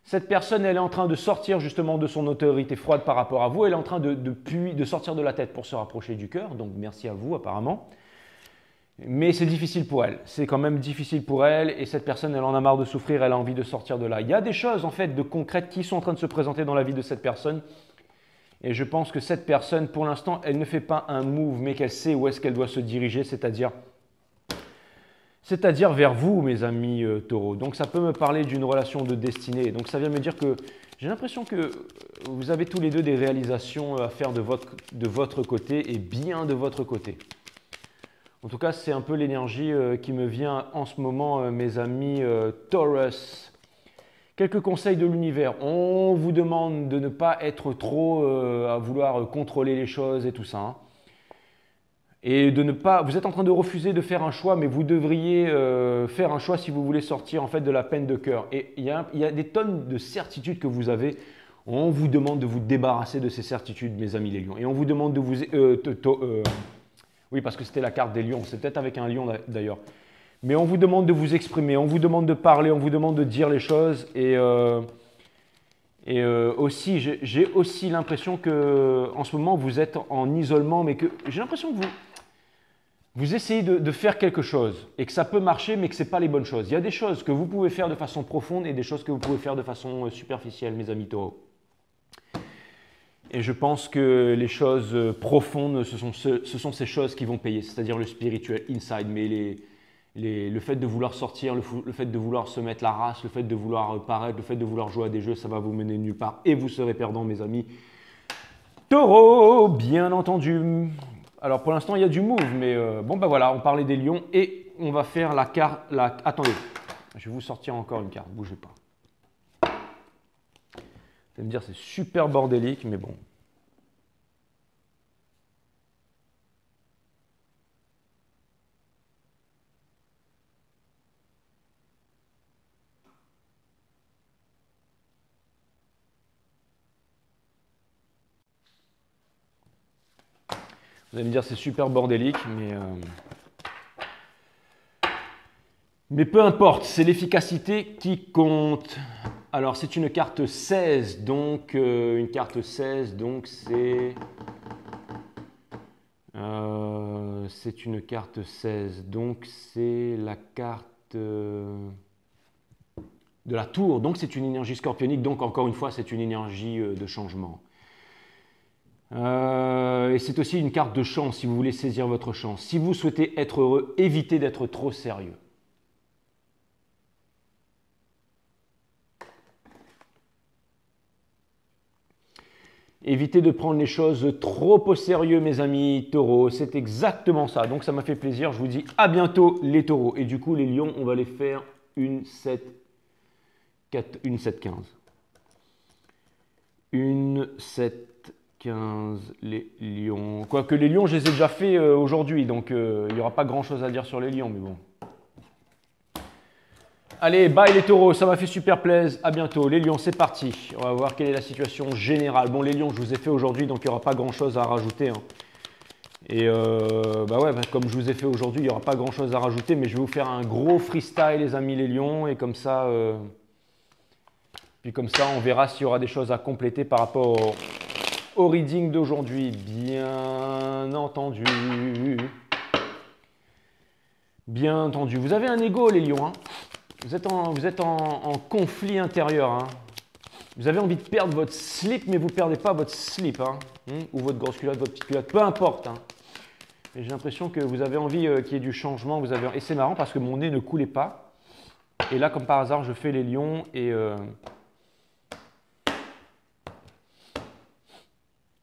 Cette personne, elle est en train de sortir justement de son autorité froide par rapport à vous. Elle est en train de sortir de la tête pour se rapprocher du cœur. Donc, merci à vous, apparemment. Mais c'est difficile pour elle. C'est quand même difficile pour elle. Et cette personne, elle en a marre de souffrir. Elle a envie de sortir de là. Il y a des choses, en fait, de concrètes qui sont en train de se présenter dans la vie de cette personne. Et je pense que cette personne, pour l'instant, elle ne fait pas un move, mais qu'elle sait où est-ce qu'elle doit se diriger, c'est-à-dire c'est-à-dire vers vous, mes amis taureaux. Donc ça peut me parler d'une relation de destinée. Donc ça vient me dire que j'ai l'impression que vous avez tous les deux des réalisations à faire de votre côté et bien de votre côté. En tout cas, c'est un peu l'énergie qui me vient en ce moment, mes amis Taurus. Quelques conseils de l'univers. On vous demande de ne pas être trop à vouloir contrôler les choses et tout ça. Hein. Et de ne pas, vous êtes en train de refuser de faire un choix, mais vous devriez faire un choix si vous voulez sortir en fait de la peine de cœur. Et il y a des tonnes de certitudes que vous avez. On vous demande de vous débarrasser de ces certitudes, mes amis les lions. Et on vous demande de vous... oui, parce que c'était la carte des lions. C'est peut-être avec un lion d'ailleurs. Mais on vous demande de vous exprimer, on vous demande de parler, on vous demande de dire les choses. Et aussi, j'ai aussi l'impression que en ce moment, vous êtes en isolement, mais que j'ai l'impression que vous essayez de faire quelque chose et que ça peut marcher, mais que ce n'est pas les bonnes choses. Il y a des choses que vous pouvez faire de façon profonde et des choses que vous pouvez faire de façon superficielle, mes amis taureaux. Et je pense que les choses profondes, ce sont ces choses qui vont payer, c'est-à-dire le spirituel, inside, mais le fait de vouloir sortir, le fait de vouloir se mettre la race, le fait de vouloir paraître, le fait de vouloir jouer à des jeux, ça va vous mener nulle part et vous serez perdant, mes amis. Taureau, bien entendu. Alors pour l'instant, il y a du move, mais bon, ben voilà, on parlait des lions et on va faire la carte. Attendez, je vais vous sortir encore une carte, bougez pas. Vous allez me dire, c'est super bordélique, mais bon. Vous allez me dire c'est super bordélique, mais peu importe, c'est l'efficacité qui compte. Alors c'est une carte 16, donc une carte 16, donc c'est une carte 16, donc c'est la carte de la tour, donc c'est une énergie scorpionique, donc encore une fois c'est une énergie de changement. Et c'est aussi une carte de chance si vous voulez saisir votre chance. Si vous souhaitez être heureux, évitez d'être trop sérieux. Évitez de prendre les choses trop au sérieux, mes amis taureaux. C'est exactement ça. Donc ça m'a fait plaisir. Je vous dis à bientôt, les taureaux. Et du coup, les lions, on va les faire une 7, 15. Une 7, 15, les lions. Quoique les lions, je les ai déjà fait aujourd'hui. Donc il n'y aura pas grand-chose à dire sur les lions, mais bon. Allez, bye les taureaux, ça m'a fait super plaisir. À bientôt. Les lions, c'est parti. On va voir quelle est la situation générale. Bon, les lions, je vous ai fait aujourd'hui, donc il n'y aura pas grand-chose à rajouter. Hein. Et bah ouais, comme je vous ai fait aujourd'hui, il n'y aura pas grand-chose à rajouter, mais je vais vous faire un gros freestyle, les amis les lions. Et comme ça, on verra s'il y aura des choses à compléter par rapport au reading d'aujourd'hui. Bien entendu. Bien entendu. Vous avez un ego, les lions, hein. Vous êtes en conflit intérieur. Hein. Vous avez envie de perdre votre slip, mais vous ne perdez pas votre slip. Hein. Ou votre grosse culotte, votre petite culotte, peu importe. Hein. J'ai l'impression que vous avez envie qu'il y ait du changement. Et c'est marrant parce que mon nez ne coulait pas. Et là, comme par hasard, je fais les lions.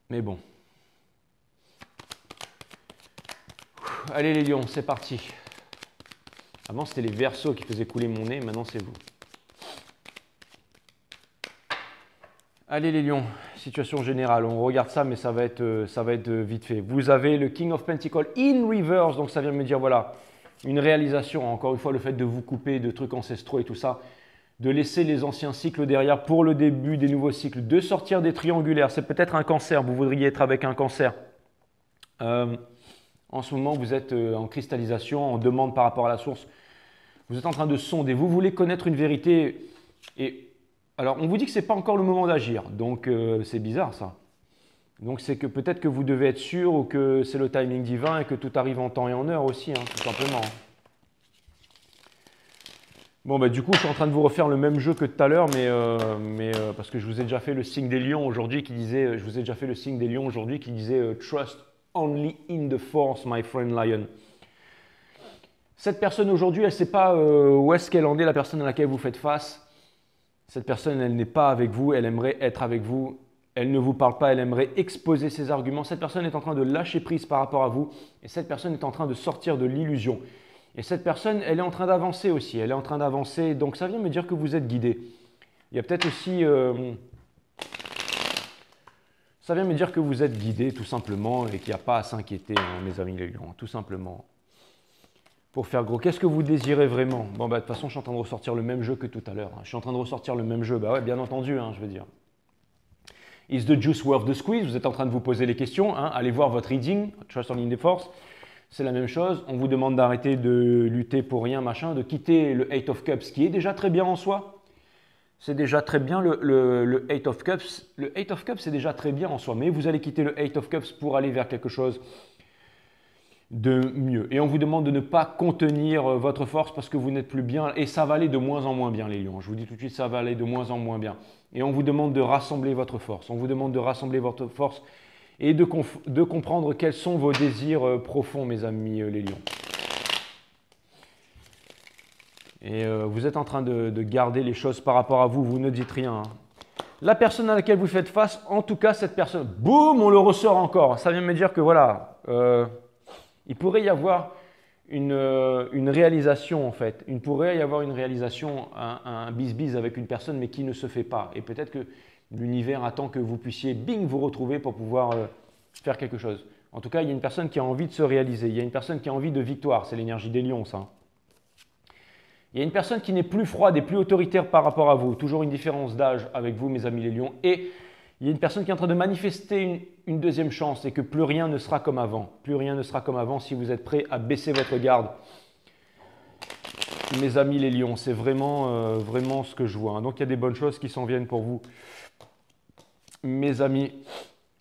Mais bon. Allez les lions, c'est parti. Avant, c'était les Verseaux qui faisaient couler mon nez, maintenant c'est vous. Allez les lions, situation générale, on regarde ça, mais ça va être vite fait. Vous avez le King of Pentacles in reverse, donc ça vient me dire, voilà, une réalisation, encore une fois, le fait de vous couper de trucs ancestraux et tout ça, de laisser les anciens cycles derrière pour le début des nouveaux cycles, de sortir des triangulaires, c'est peut-être un cancer, vous voudriez être avec un cancer. En ce moment, vous êtes en cristallisation, en demande par rapport à la source. Vous êtes en train de sonder. Vous voulez connaître une vérité. Et alors, on vous dit que ce n'est pas encore le moment d'agir. Donc, c'est bizarre, ça. Donc, c'est que peut-être que vous devez être sûr ou que c'est le timing divin et que tout arrive en temps et en heure aussi, hein, tout simplement. Bon, bah, du coup, je suis en train de vous refaire le même jeu que tout à l'heure, mais parce que je vous ai déjà fait le signe des lions aujourd'hui qui disait, Trust only in the force, my friend lion. Cette personne aujourd'hui, elle ne sait pas où est-ce qu'elle en est, la personne à laquelle vous faites face. Cette personne, elle n'est pas avec vous, elle aimerait être avec vous. Elle ne vous parle pas, elle aimerait exposer ses arguments. Cette personne est en train de lâcher prise par rapport à vous et cette personne est en train de sortir de l'illusion. Et cette personne, elle est en train d'avancer aussi. Elle est en train d'avancer, donc ça vient me dire que vous êtes guidé. Il y a peut-être aussi... ça vient me dire que vous êtes guidé tout simplement et qu'il n'y a pas à s'inquiéter, hein, mes amis les lions, tout simplement. Pour faire gros, qu'est-ce que vous désirez vraiment? Bon, bah, de toute façon, je suis en train de ressortir le même jeu que tout à l'heure. Je suis en train de ressortir le même jeu. Bah ouais, bien entendu, hein, je veux dire. Is the juice worth the squeeze? Vous êtes en train de vous poser les questions. Hein. Allez voir votre reading, Trust Only in the Force. C'est la même chose. On vous demande d'arrêter de lutter pour rien, machin, de quitter le Eight of Cups, qui est déjà très bien en soi. C'est déjà très bien le Eight of Cups. Le Eight of Cups, c'est déjà très bien en soi. Mais vous allez quitter le Eight of Cups pour aller vers quelque chose de mieux. Et on vous demande de ne pas contenir votre force parce que vous n'êtes plus bien. Et ça va aller de moins en moins bien, les lions. Je vous dis tout de suite, ça va aller de moins en moins bien. Et on vous demande de rassembler votre force. On vous demande de rassembler votre force et de comprendre quels sont vos désirs profonds, mes amis les lions. Et vous êtes en train de garder les choses par rapport à vous. Vous ne dites rien. Hein. La personne à laquelle vous faites face, en tout cas, cette personne, boum, on le ressort encore. Ça vient me dire que voilà... il pourrait y avoir une réalisation en fait. Il pourrait y avoir une réalisation, un bis-bis avec une personne mais qui ne se fait pas. Et peut-être que l'univers attend que vous puissiez, bing, vous retrouver pour pouvoir faire quelque chose. En tout cas, il y a une personne qui a envie de se réaliser. Il y a une personne qui a envie de victoire. C'est l'énergie des lions, ça. Il y a une personne qui n'est plus froide et plus autoritaire par rapport à vous. Toujours une différence d'âge avec vous, mes amis les lions. Et il y a une personne qui est en train de manifester une deuxième chance et que plus rien ne sera comme avant. Plus rien ne sera comme avant si vous êtes prêts à baisser votre garde. Mes amis les lions, c'est vraiment, vraiment ce que je vois. Donc il y a des bonnes choses qui s'en viennent pour vous. Mes amis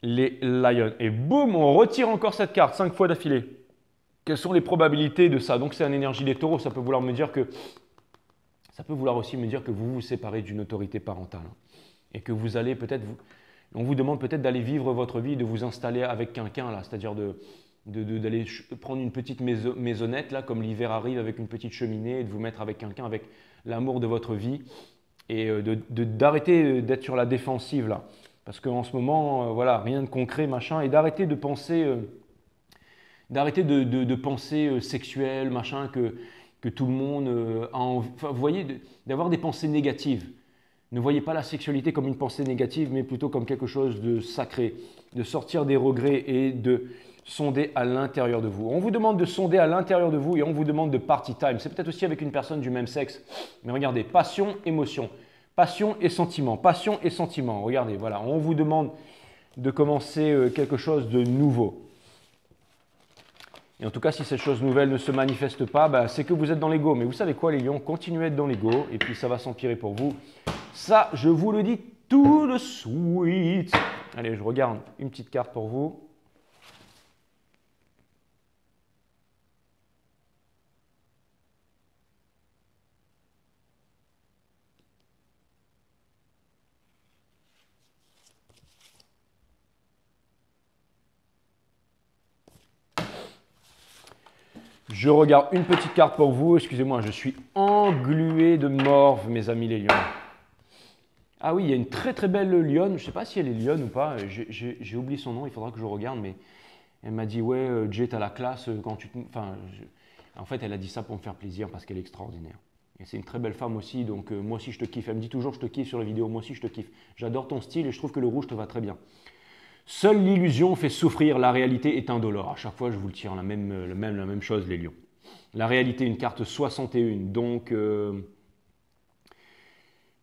les lions. Et boum, on retire encore cette carte 5 fois d'affilée. Quelles sont les probabilités de ça? Donc c'est une énergie des taureaux, ça peut vouloir me dire que... Ça peut vouloir aussi me dire que vous vous séparez d'une autorité parentale. Et que vous allez peut-être... On vous demande peut-être d'aller vivre votre vie, de vous installer avec quelqu'un, là, c'est-à-dire d'aller prendre une petite maisonnette, là, comme l'hiver arrive, avec une petite cheminée, et de vous mettre avec quelqu'un, avec l'amour de votre vie, et d'arrêter d'être sur la défensive, là. Parce qu'en ce moment, voilà, rien de concret, machin, et d'arrêter de penser, penser sexuel, machin, que tout le monde a envie. Enfin, vous voyez, d'avoir des pensées négatives. Ne voyez pas la sexualité comme une pensée négative, mais plutôt comme quelque chose de sacré, de sortir des regrets et de sonder à l'intérieur de vous. On vous demande de sonder à l'intérieur de vous et on vous demande de party time. C'est peut-être aussi avec une personne du même sexe. Mais regardez, passion, émotion, passion et sentiment, passion et sentiment. Regardez, voilà, on vous demande de commencer quelque chose de nouveau. Et en tout cas, si cette chose nouvelle ne se manifeste pas, bah, c'est que vous êtes dans l'ego. Mais vous savez quoi, les lions, continuez à être dans l'ego et puis ça va s'empirer pour vous. Ça, je vous le dis tout de suite. Allez, je regarde une petite carte pour vous. Je regarde une petite carte pour vous. Excusez-moi, je suis englué de morve, mes amis les lions. Ah oui, il y a une très très belle lionne. Je ne sais pas si elle est lionne ou pas. J'ai oublié son nom, il faudra que je regarde. Mais elle m'a dit, ouais, Jay, t'as la classe quand tu te... Enfin, en fait, elle a dit ça pour me faire plaisir parce qu'elle est extraordinaire. Et c'est une très belle femme aussi, donc moi aussi je te kiffe. Elle me dit toujours, je te kiffe sur les vidéos, moi aussi je te kiffe. J'adore ton style et je trouve que le rouge te va très bien. Seule l'illusion fait souffrir, la réalité est indolore. À chaque fois, je vous le tire, la même chose, les lions. La réalité, une carte 61,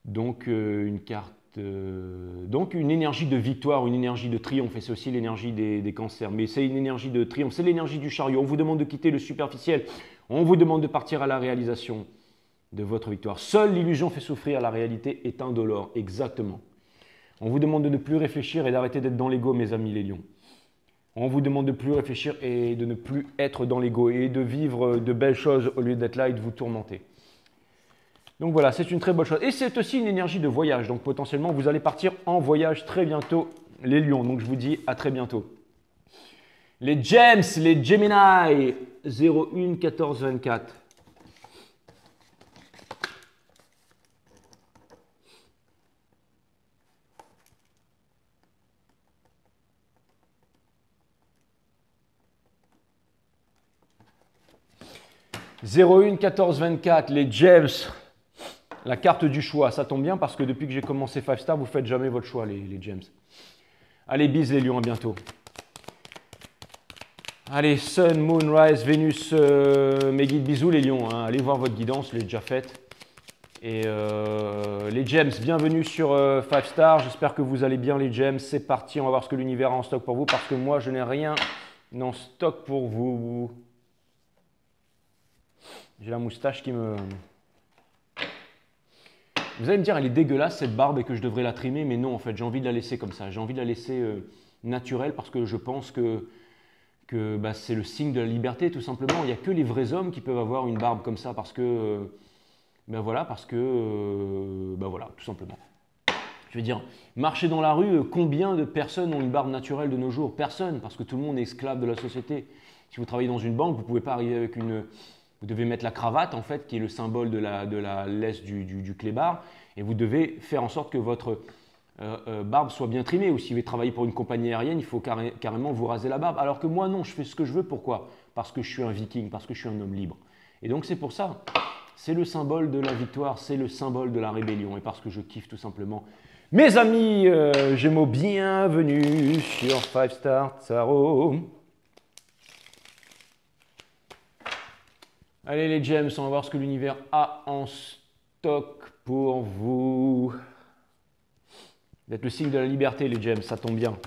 donc une carte, donc une énergie de victoire, une énergie de triomphe, et c'est aussi l'énergie des cancers, mais c'est une énergie de triomphe, c'est l'énergie du chariot. On vous demande de quitter le superficiel, on vous demande de partir à la réalisation de votre victoire. Seule l'illusion fait souffrir, la réalité est indolore, exactement. On vous demande de ne plus réfléchir et d'arrêter d'être dans l'ego, mes amis les lions. On vous demande de ne plus réfléchir et de ne plus être dans l'ego et de vivre de belles choses au lieu d'être là et de vous tourmenter. Donc voilà, c'est une très bonne chose. Et c'est aussi une énergie de voyage. Donc potentiellement, vous allez partir en voyage très bientôt, les lions. Donc je vous dis à très bientôt. Les Gems, les Gemini, 01 14 24. 01, 14, 24, les Gems, la carte du choix. Ça tombe bien parce que depuis que j'ai commencé 5 Star, vous ne faites jamais votre choix, les Gems. Allez, bis les lions, à bientôt. Allez, Sun, Moon, Rise, Vénus, mes guides, bisous les lions. Hein. Allez voir votre guidance, je l'ai déjà faite. Et les Gems, bienvenue sur 5 Star. J'espère que vous allez bien les Gems. C'est parti, on va voir ce que l'univers a en stock pour vous parce que moi, je n'ai rien en stock pour vous. J'ai la moustache qui me... Vous allez me dire, elle est dégueulasse cette barbe et que je devrais la trimer, mais non, en fait, j'ai envie de la laisser comme ça. J'ai envie de la laisser naturelle parce que je pense que bah, c'est le signe de la liberté, tout simplement. Il n'y a que les vrais hommes qui peuvent avoir une barbe comme ça parce que, ben voilà, ben voilà, tout simplement. Je veux dire, marcher dans la rue, combien de personnes ont une barbe naturelle de nos jours? Personne, parce que tout le monde est esclave de la société. Si vous travaillez dans une banque, vous ne pouvez pas arriver avec une... Vous devez mettre la cravate, en fait, qui est le symbole de la laisse du clébard, et vous devez faire en sorte que votre barbe soit bien trimée. Ou si vous voulez travailler pour une compagnie aérienne, il faut carrément vous raser la barbe. Alors que moi, non, je fais ce que je veux. Pourquoi? Parce que je suis un viking, parce que je suis un homme libre. Et donc, c'est pour ça. C'est le symbole de la victoire, c'est le symbole de la rébellion, et parce que je kiffe tout simplement. Mes amis Gémeaux, bienvenue sur 5 Star Tarot. Allez les Gems, on va voir ce que l'univers a en stock pour vous. Vous êtes le signe de la liberté les Gems, ça tombe bien.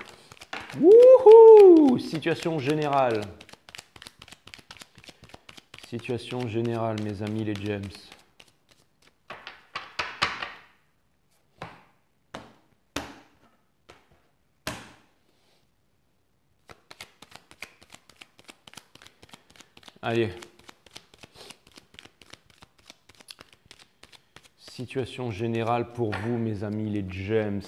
Wouhou! Situation générale. Situation générale mes amis les Gems. Allez. Situation générale pour vous, mes amis, les Gems.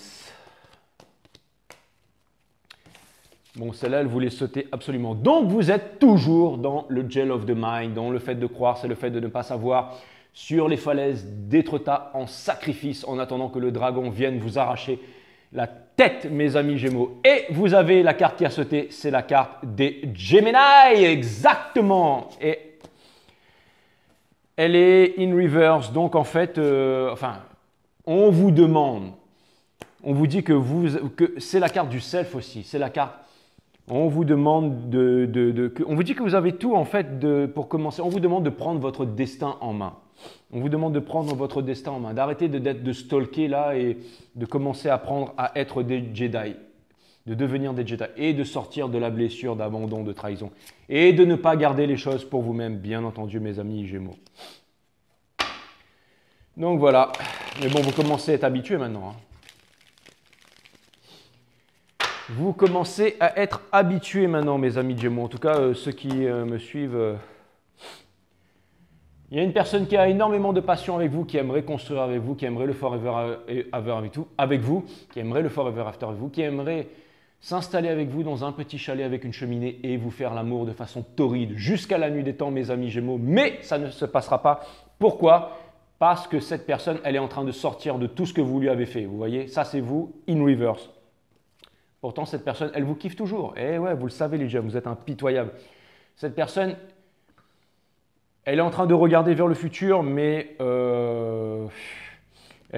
Bon, celle-là, elle voulait sauter absolument. Donc, vous êtes toujours dans le gel of the mind, dans le fait de croire, c'est le fait de ne pas savoir, sur les falaises d'Étretat en sacrifice, en attendant que le dragon vienne vous arracher la tête, mes amis Gémeaux. Et vous avez la carte qui a sauté, c'est la carte des Gemini, exactement. Et elle est in reverse, donc en fait, on vous demande, on vous dit que c'est la carte du self aussi, c'est la carte, on vous demande on vous dit que vous avez tout en fait pour commencer, on vous demande de prendre votre destin en main. On vous demande de prendre votre destin en main, d'arrêter de stalker là et de commencer à apprendre à être des Jedi, de devenir des Jedi et de sortir de la blessure d'abandon, de trahison et de ne pas garder les choses pour vous-même, bien entendu mes amis Gémeaux. Donc voilà, mais bon, vous commencez à être habitués maintenant. Hein. Vous commencez à être habitués maintenant mes amis Gémeaux, en tout cas ceux qui me suivent. Il y a une personne qui a énormément de passion avec vous, qui aimerait construire avec vous, qui aimerait le forever avec vous, qui aimerait le forever after avec vous, qui aimerait s'installer avec vous dans un petit chalet avec une cheminée et vous faire l'amour de façon torride jusqu'à la nuit des temps, mes amis Gémeaux. Mais ça ne se passera pas. Pourquoi? Parce que cette personne, elle est en train de sortir de tout ce que vous lui avez fait. Vous voyez, ça c'est vous, in reverse. Pourtant, cette personne, elle vous kiffe toujours. Eh ouais, vous le savez les Gémeaux, vous êtes impitoyables. Cette personne, elle est en train de regarder vers le futur, mais elle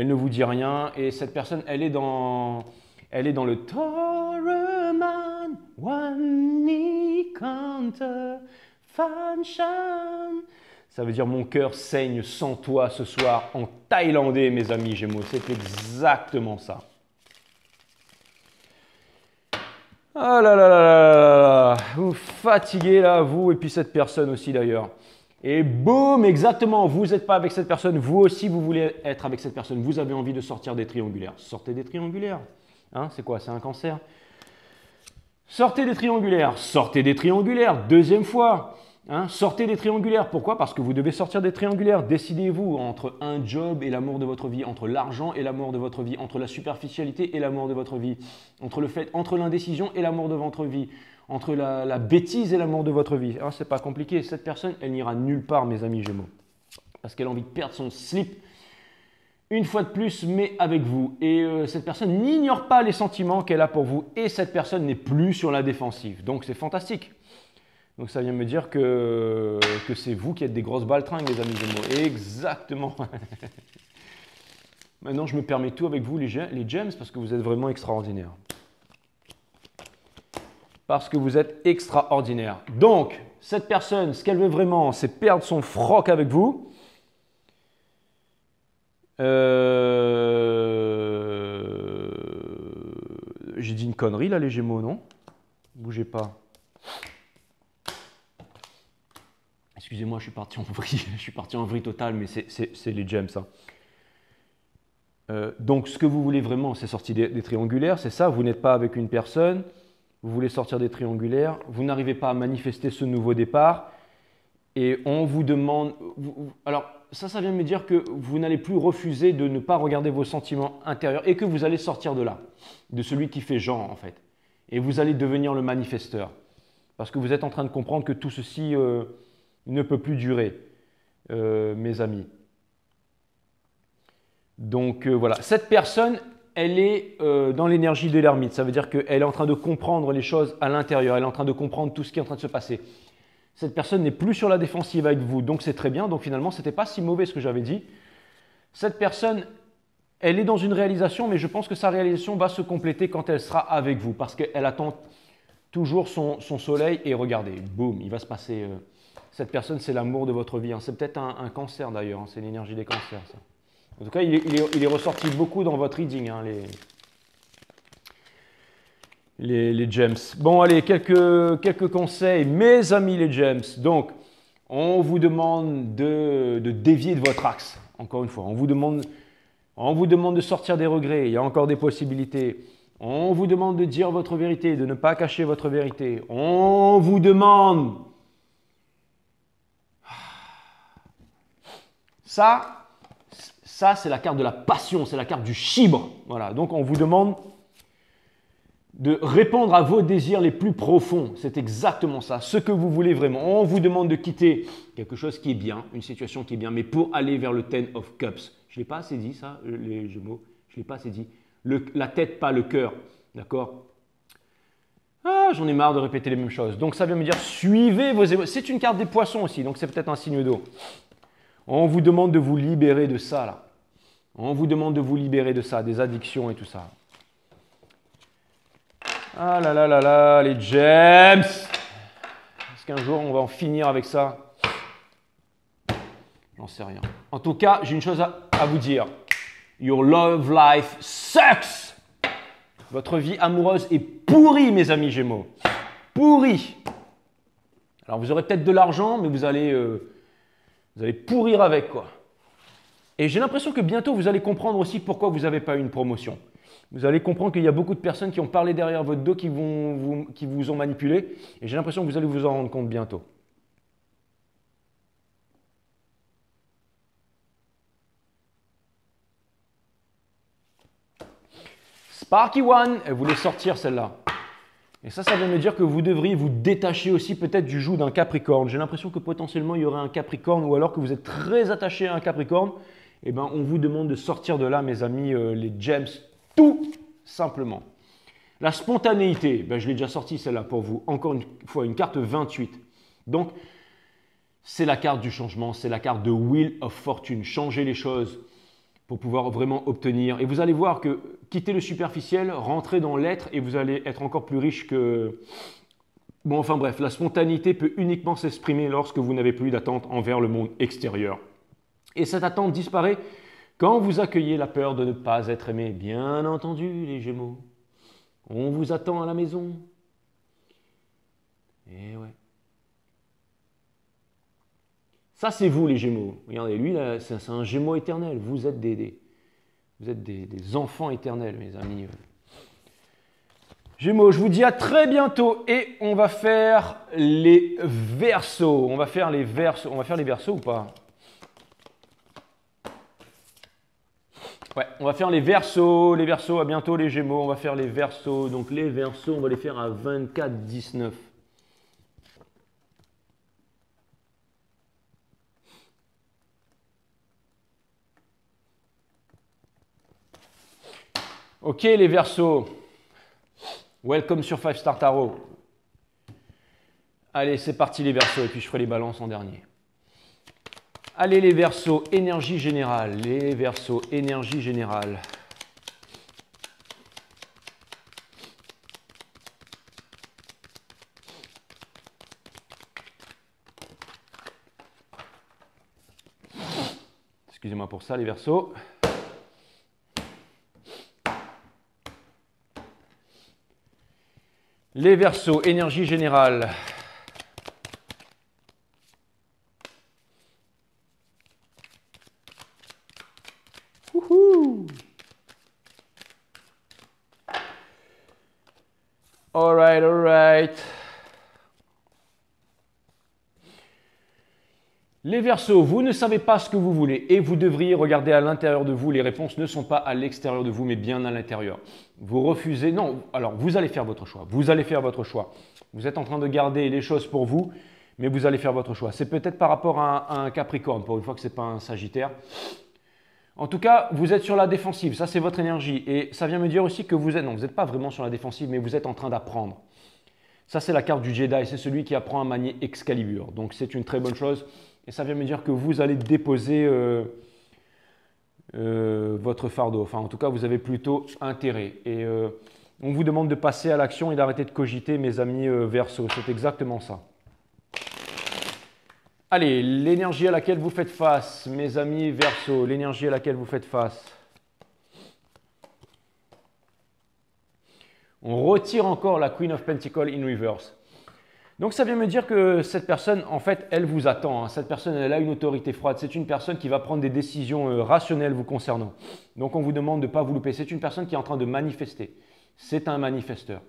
ne vous dit rien. Et cette personne, elle est dans le Toraman, One Counter, Fanshan. Ça veut dire mon cœur saigne sans toi ce soir en thaïlandais, mes amis Gémeaux. C'est exactement ça. Ah là là là là là, vous fatiguez là, vous et puis cette personne aussi d'ailleurs. Et boum, exactement, vous n'êtes pas avec cette personne, vous aussi vous voulez être avec cette personne. Vous avez envie de sortir des triangulaires. Sortez des triangulaires. Hein, c'est quoi? C'est un cancer? Sortez des triangulaires. Sortez des triangulaires. Deuxième fois. Hein, sortez des triangulaires. Pourquoi? Parce que vous devez sortir des triangulaires. Décidez-vous entre un job et l'amour de votre vie, entre l'argent et l'amour de votre vie, entre la superficialité et l'amour de votre vie, entre l'indécision et l'amour de votre vie, entre la bêtise et l'amour de votre vie. Hein, c'est pas compliqué. Cette personne, elle n'ira nulle part, mes amis Gémeaux, parce qu'elle a envie de perdre son slip une fois de plus, mais avec vous. Et cette personne n'ignore pas les sentiments qu'elle a pour vous, et cette personne n'est plus sur la défensive. Donc c'est fantastique. Donc ça vient me dire que c'est vous qui êtes des grosses baltringues, les amis Gémeaux. Exactement. Maintenant, je me permets tout avec vous, les gems, parce que vous êtes vraiment extraordinaires. Parce que vous êtes extraordinaires. Donc, cette personne, ce qu'elle veut vraiment, c'est perdre son froc avec vous. J'ai dit une connerie là, les Gémeaux, non? Bougez pas. Excusez-moi, je suis parti en vrille. Je suis parti en vrille total, mais c'est les gems, ça. Donc, ce que vous voulez vraiment, c'est sortir des triangulaires, c'est ça. Vous n'êtes pas avec une personne, vous voulez sortir des triangulaires, vous n'arrivez pas à manifester ce nouveau départ, et on vous demande... alors, ça vient de me dire que vous n'allez plus refuser de ne pas regarder vos sentiments intérieurs, et que vous allez sortir de là, de celui qui fait genre, en fait. Et vous allez devenir le manifesteur. Parce que vous êtes en train de comprendre que tout ceci ne peut plus durer, mes amis. Donc voilà, cette personne, elle est dans l'énergie de l'ermite. Ça veut dire qu'elle est en train de comprendre les choses à l'intérieur. Elle est en train de comprendre tout ce qui est en train de se passer. Cette personne n'est plus sur la défensive avec vous, donc c'est très bien. Donc finalement, ce n'était pas si mauvais ce que j'avais dit. Cette personne, elle est dans une réalisation, mais je pense que sa réalisation va se compléter quand elle sera avec vous, parce qu'elle attend toujours son soleil. Et regardez, boum, il va se passer... cette personne, c'est l'amour de votre vie. Hein. C'est peut-être un cancer d'ailleurs, hein. C'est l'énergie des cancers, ça. En tout cas, il est ressorti beaucoup dans votre reading, hein, les gems. Bon, allez, quelques conseils, mes amis les gems. Donc, on vous demande de dévier de votre axe, encore une fois. On vous demande de sortir des regrets, il y a encore des possibilités. On vous demande de dire votre vérité, de ne pas cacher votre vérité. On vous demande... Ça, c'est la carte de la passion, c'est la carte du chibre. Voilà, donc on vous demande de répondre à vos désirs les plus profonds. C'est exactement ça, ce que vous voulez vraiment. On vous demande de quitter quelque chose qui est bien, une situation qui est bien, mais pour aller vers le Ten of Cups. Je ne l'ai pas assez dit, ça, les Gémeaux. Je ne l'ai pas assez dit. La tête, pas le cœur. D'accord? Ah, j'en ai marre de répéter les mêmes choses. Donc ça vient me dire, suivez vos émotions. C'est une carte des poissons aussi, donc c'est peut-être un signe d'eau. On vous demande de vous libérer de ça, là. On vous demande de vous libérer de ça, des addictions et tout ça. Ah là là là là, les gems. Est-ce qu'un jour, on va en finir avec ça? J'en sais rien. En tout cas, j'ai une chose à vous dire. Your love life sucks. Votre vie amoureuse est pourrie, mes amis Gémeaux. Pourrie. Alors, vous aurez peut-être de l'argent, mais vous allez pourrir avec, quoi. Et j'ai l'impression que bientôt, vous allez comprendre aussi pourquoi vous n'avez pas eu une promotion. Vous allez comprendre qu'il y a beaucoup de personnes qui ont parlé derrière votre dos, qui vous ont manipulé. Et j'ai l'impression que vous allez vous en rendre compte bientôt. Sparky One, elle voulait sortir celle-là. Et ça vient me dire que vous devriez vous détacher aussi peut-être du joug d'un Capricorne. J'ai l'impression que potentiellement, il y aurait un Capricorne, ou alors que vous êtes très attaché à un Capricorne. Eh bien, on vous demande de sortir de là, mes amis, les gems, tout simplement. La spontanéité, ben, je l'ai déjà sorti celle-là pour vous. Encore une fois, une carte 28. Donc, c'est la carte du changement, c'est la carte de Wheel of Fortune. Changer les choses pour pouvoir vraiment obtenir. Et vous allez voir que quitter le superficiel, rentrer dans l'être et vous allez être encore plus riche que... Bon, enfin bref, la spontanéité peut uniquement s'exprimer lorsque vous n'avez plus d'attente envers le monde extérieur. Et cette attente disparaît quand vous accueillez la peur de ne pas être aimé. Bien entendu, les Gémeaux. On vous attend à la maison. Eh ouais. Ça, c'est vous, les Gémeaux. Regardez, lui, là, c'est un Gémeaux éternel. Vous êtes des enfants éternels, mes amis. Gémeaux, je vous dis à très bientôt et on va faire les Verseaux. On va faire les Verseaux ou pas? Ouais, on va faire les Verseaux, à bientôt les Gémeaux, on va faire les Verseaux. Donc les Verseaux, on va les faire à 24-19. Ok les Verseaux, welcome sur 5 Star Tarot. Allez, c'est parti les Verseaux, et puis je ferai les balances en dernier. Allez les Verseaux, énergie générale. Les Verseaux, énergie générale. Excusez-moi pour ça les Verseaux. Les Verseaux, énergie générale. Wouhou! All right, all right. Les Verseaux, vous ne savez pas ce que vous voulez et vous devriez regarder à l'intérieur de vous. Les réponses ne sont pas à l'extérieur de vous, mais bien à l'intérieur. Vous refusez, non, alors vous allez faire votre choix. Vous allez faire votre choix. Vous êtes en train de garder les choses pour vous, mais vous allez faire votre choix. C'est peut-être par rapport à un Capricorne, pour une fois que ce n'est pas un Sagittaire. En tout cas, vous êtes sur la défensive, ça c'est votre énergie. Et ça vient me dire aussi que vous êtes, non, vous n'êtes pas vraiment sur la défensive, mais vous êtes en train d'apprendre. Ça c'est la carte du Jedi, c'est celui qui apprend à manier Excalibur. Donc c'est une très bonne chose. Et ça vient me dire que vous allez déposer votre fardeau. Enfin, en tout cas, vous avez plutôt intérêt. Et on vous demande de passer à l'action et d'arrêter de cogiter, mes amis Verseaux. C'est exactement ça. Allez, l'énergie à laquelle vous faites face, mes amis Verseaux, l'énergie à laquelle vous faites face. On retire encore la Queen of Pentacles in reverse. Donc ça vient me dire que cette personne, en fait, elle vous attend. Hein. Cette personne, elle a une autorité froide. C'est une personne qui va prendre des décisions rationnelles vous concernant. Donc on vous demande de ne pas vous louper. C'est une personne qui est en train de manifester. C'est un manifesteur.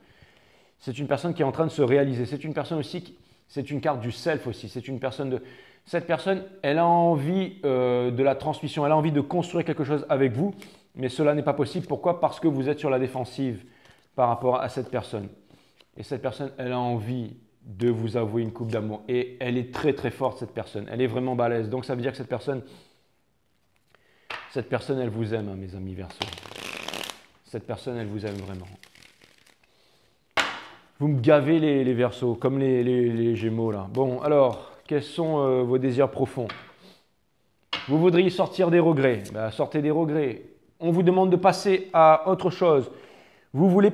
C'est une personne qui est en train de se réaliser. C'est une personne aussi, c'est une carte du self aussi. C'est une personne de... Cette personne, elle a envie de la transmission. Elle a envie de construire quelque chose avec vous. Mais cela n'est pas possible. Pourquoi? Parce que vous êtes sur la défensive par rapport à cette personne. Et cette personne, elle a envie de vous avouer une coupe d'amour. Et elle est très très forte cette personne. Elle est vraiment balèze. Donc ça veut dire que cette personne, elle vous aime, hein, mes amis Verseaux. Cette personne, elle vous aime vraiment. Vous me gavez les Verseaux, comme les Gémeaux là. Bon, alors, quels sont vos désirs profonds? Vous voudriez sortir des regrets. Ben, sortez des regrets. On vous demande de passer à autre chose. Vous voulez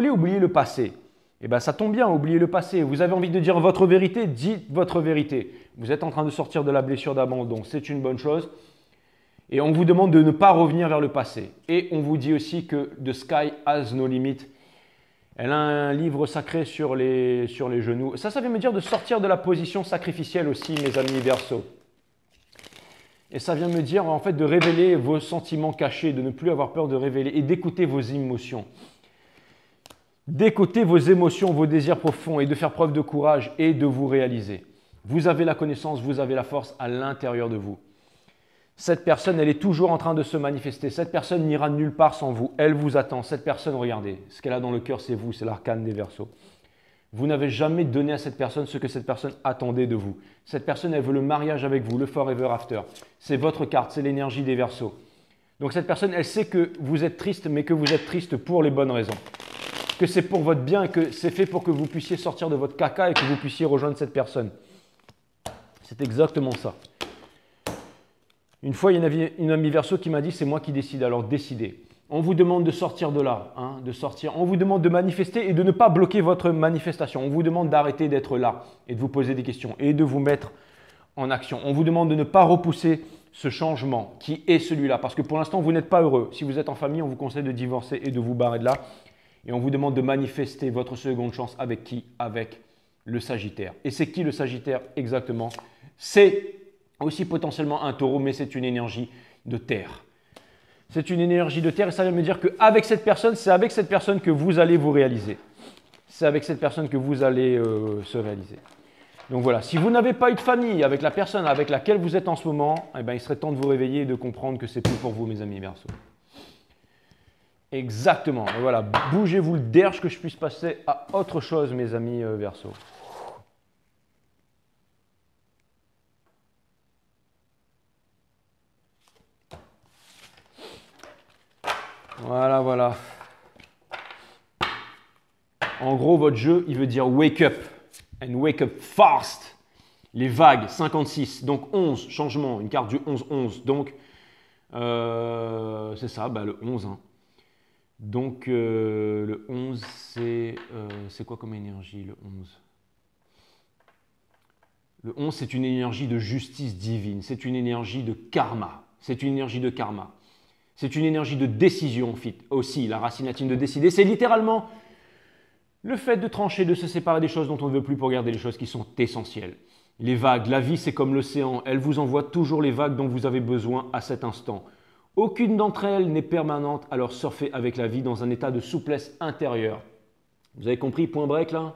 oublier le passé. Eh bien, ça tombe bien, oubliez le passé. Vous avez envie de dire votre vérité, dites votre vérité. Vous êtes en train de sortir de la blessure d'abandon, c'est une bonne chose. Et on vous demande de ne pas revenir vers le passé. Et on vous dit aussi que The Sky Has No Limit. Elle a un livre sacré sur les genoux. Ça vient me dire de sortir de la position sacrificielle aussi, mes amis Verseaux. Et ça vient me dire en fait de révéler vos sentiments cachés, de ne plus avoir peur de révéler et d'écouter vos émotions. D'écouter vos émotions, vos désirs profonds et de faire preuve de courage et de vous réaliser. Vous avez la connaissance, vous avez la force à l'intérieur de vous. Cette personne, elle est toujours en train de se manifester. Cette personne n'ira nulle part sans vous. Elle vous attend. Cette personne, regardez, ce qu'elle a dans le cœur, c'est vous, c'est l'arcane des Verseaux. Vous n'avez jamais donné à cette personne ce que cette personne attendait de vous. Cette personne, elle veut le mariage avec vous, le forever after. C'est votre carte, c'est l'énergie des Verseaux. Donc cette personne, elle sait que vous êtes triste, mais que vous êtes triste pour les bonnes raisons. Que c'est pour votre bien et que c'est fait pour que vous puissiez sortir de votre caca et que vous puissiez rejoindre cette personne. C'est exactement ça. Une fois, il y a une amie Verseau qui m'a dit « c'est moi qui décide ». Alors décidez. On vous demande de sortir de là, hein, de sortir. On vous demande de manifester et de ne pas bloquer votre manifestation. On vous demande d'arrêter d'être là et de vous poser des questions et de vous mettre en action. On vous demande de ne pas repousser ce changement qui est celui-là parce que pour l'instant, vous n'êtes pas heureux. Si vous êtes en famille, on vous conseille de divorcer et de vous barrer de là. Et on vous demande de manifester votre seconde chance avec qui? Avec le Sagittaire. Et c'est qui le Sagittaire exactement? C'est aussi potentiellement un taureau, mais c'est une énergie de terre. C'est une énergie de terre et ça vient me dire qu'avec cette personne, c'est avec cette personne que vous allez vous réaliser. C'est avec cette personne que vous allez se réaliser. Donc voilà, si vous n'avez pas eu de famille avec la personne avec laquelle vous êtes en ce moment, eh bien, il serait temps de vous réveiller et de comprendre que c'est plus pour vous, mes amis Verseaux. Exactement. Et voilà, bougez-vous le derche que je puisse passer à autre chose, mes amis Verseaux. Voilà, voilà. En gros, votre jeu, il veut dire wake up. and wake up fast. Les vagues, 56. Donc 11, changement, une carte du 11-11. Donc, c'est ça, bah, le 11. Hein. Donc, le 11, c'est quoi comme énergie, le 11? Le 11, c'est une énergie de justice divine. C'est une énergie de karma. C'est une énergie de karma. C'est une énergie de décision aussi, la racine latine de décider. C'est littéralement le fait de trancher, de se séparer des choses dont on ne veut plus pour garder les choses qui sont essentielles. Les vagues, la vie c'est comme l'océan, elle vous envoie toujours les vagues dont vous avez besoin à cet instant. Aucune d'entre elles n'est permanente, alors surfez avec la vie dans un état de souplesse intérieure. Vous avez compris, point break là?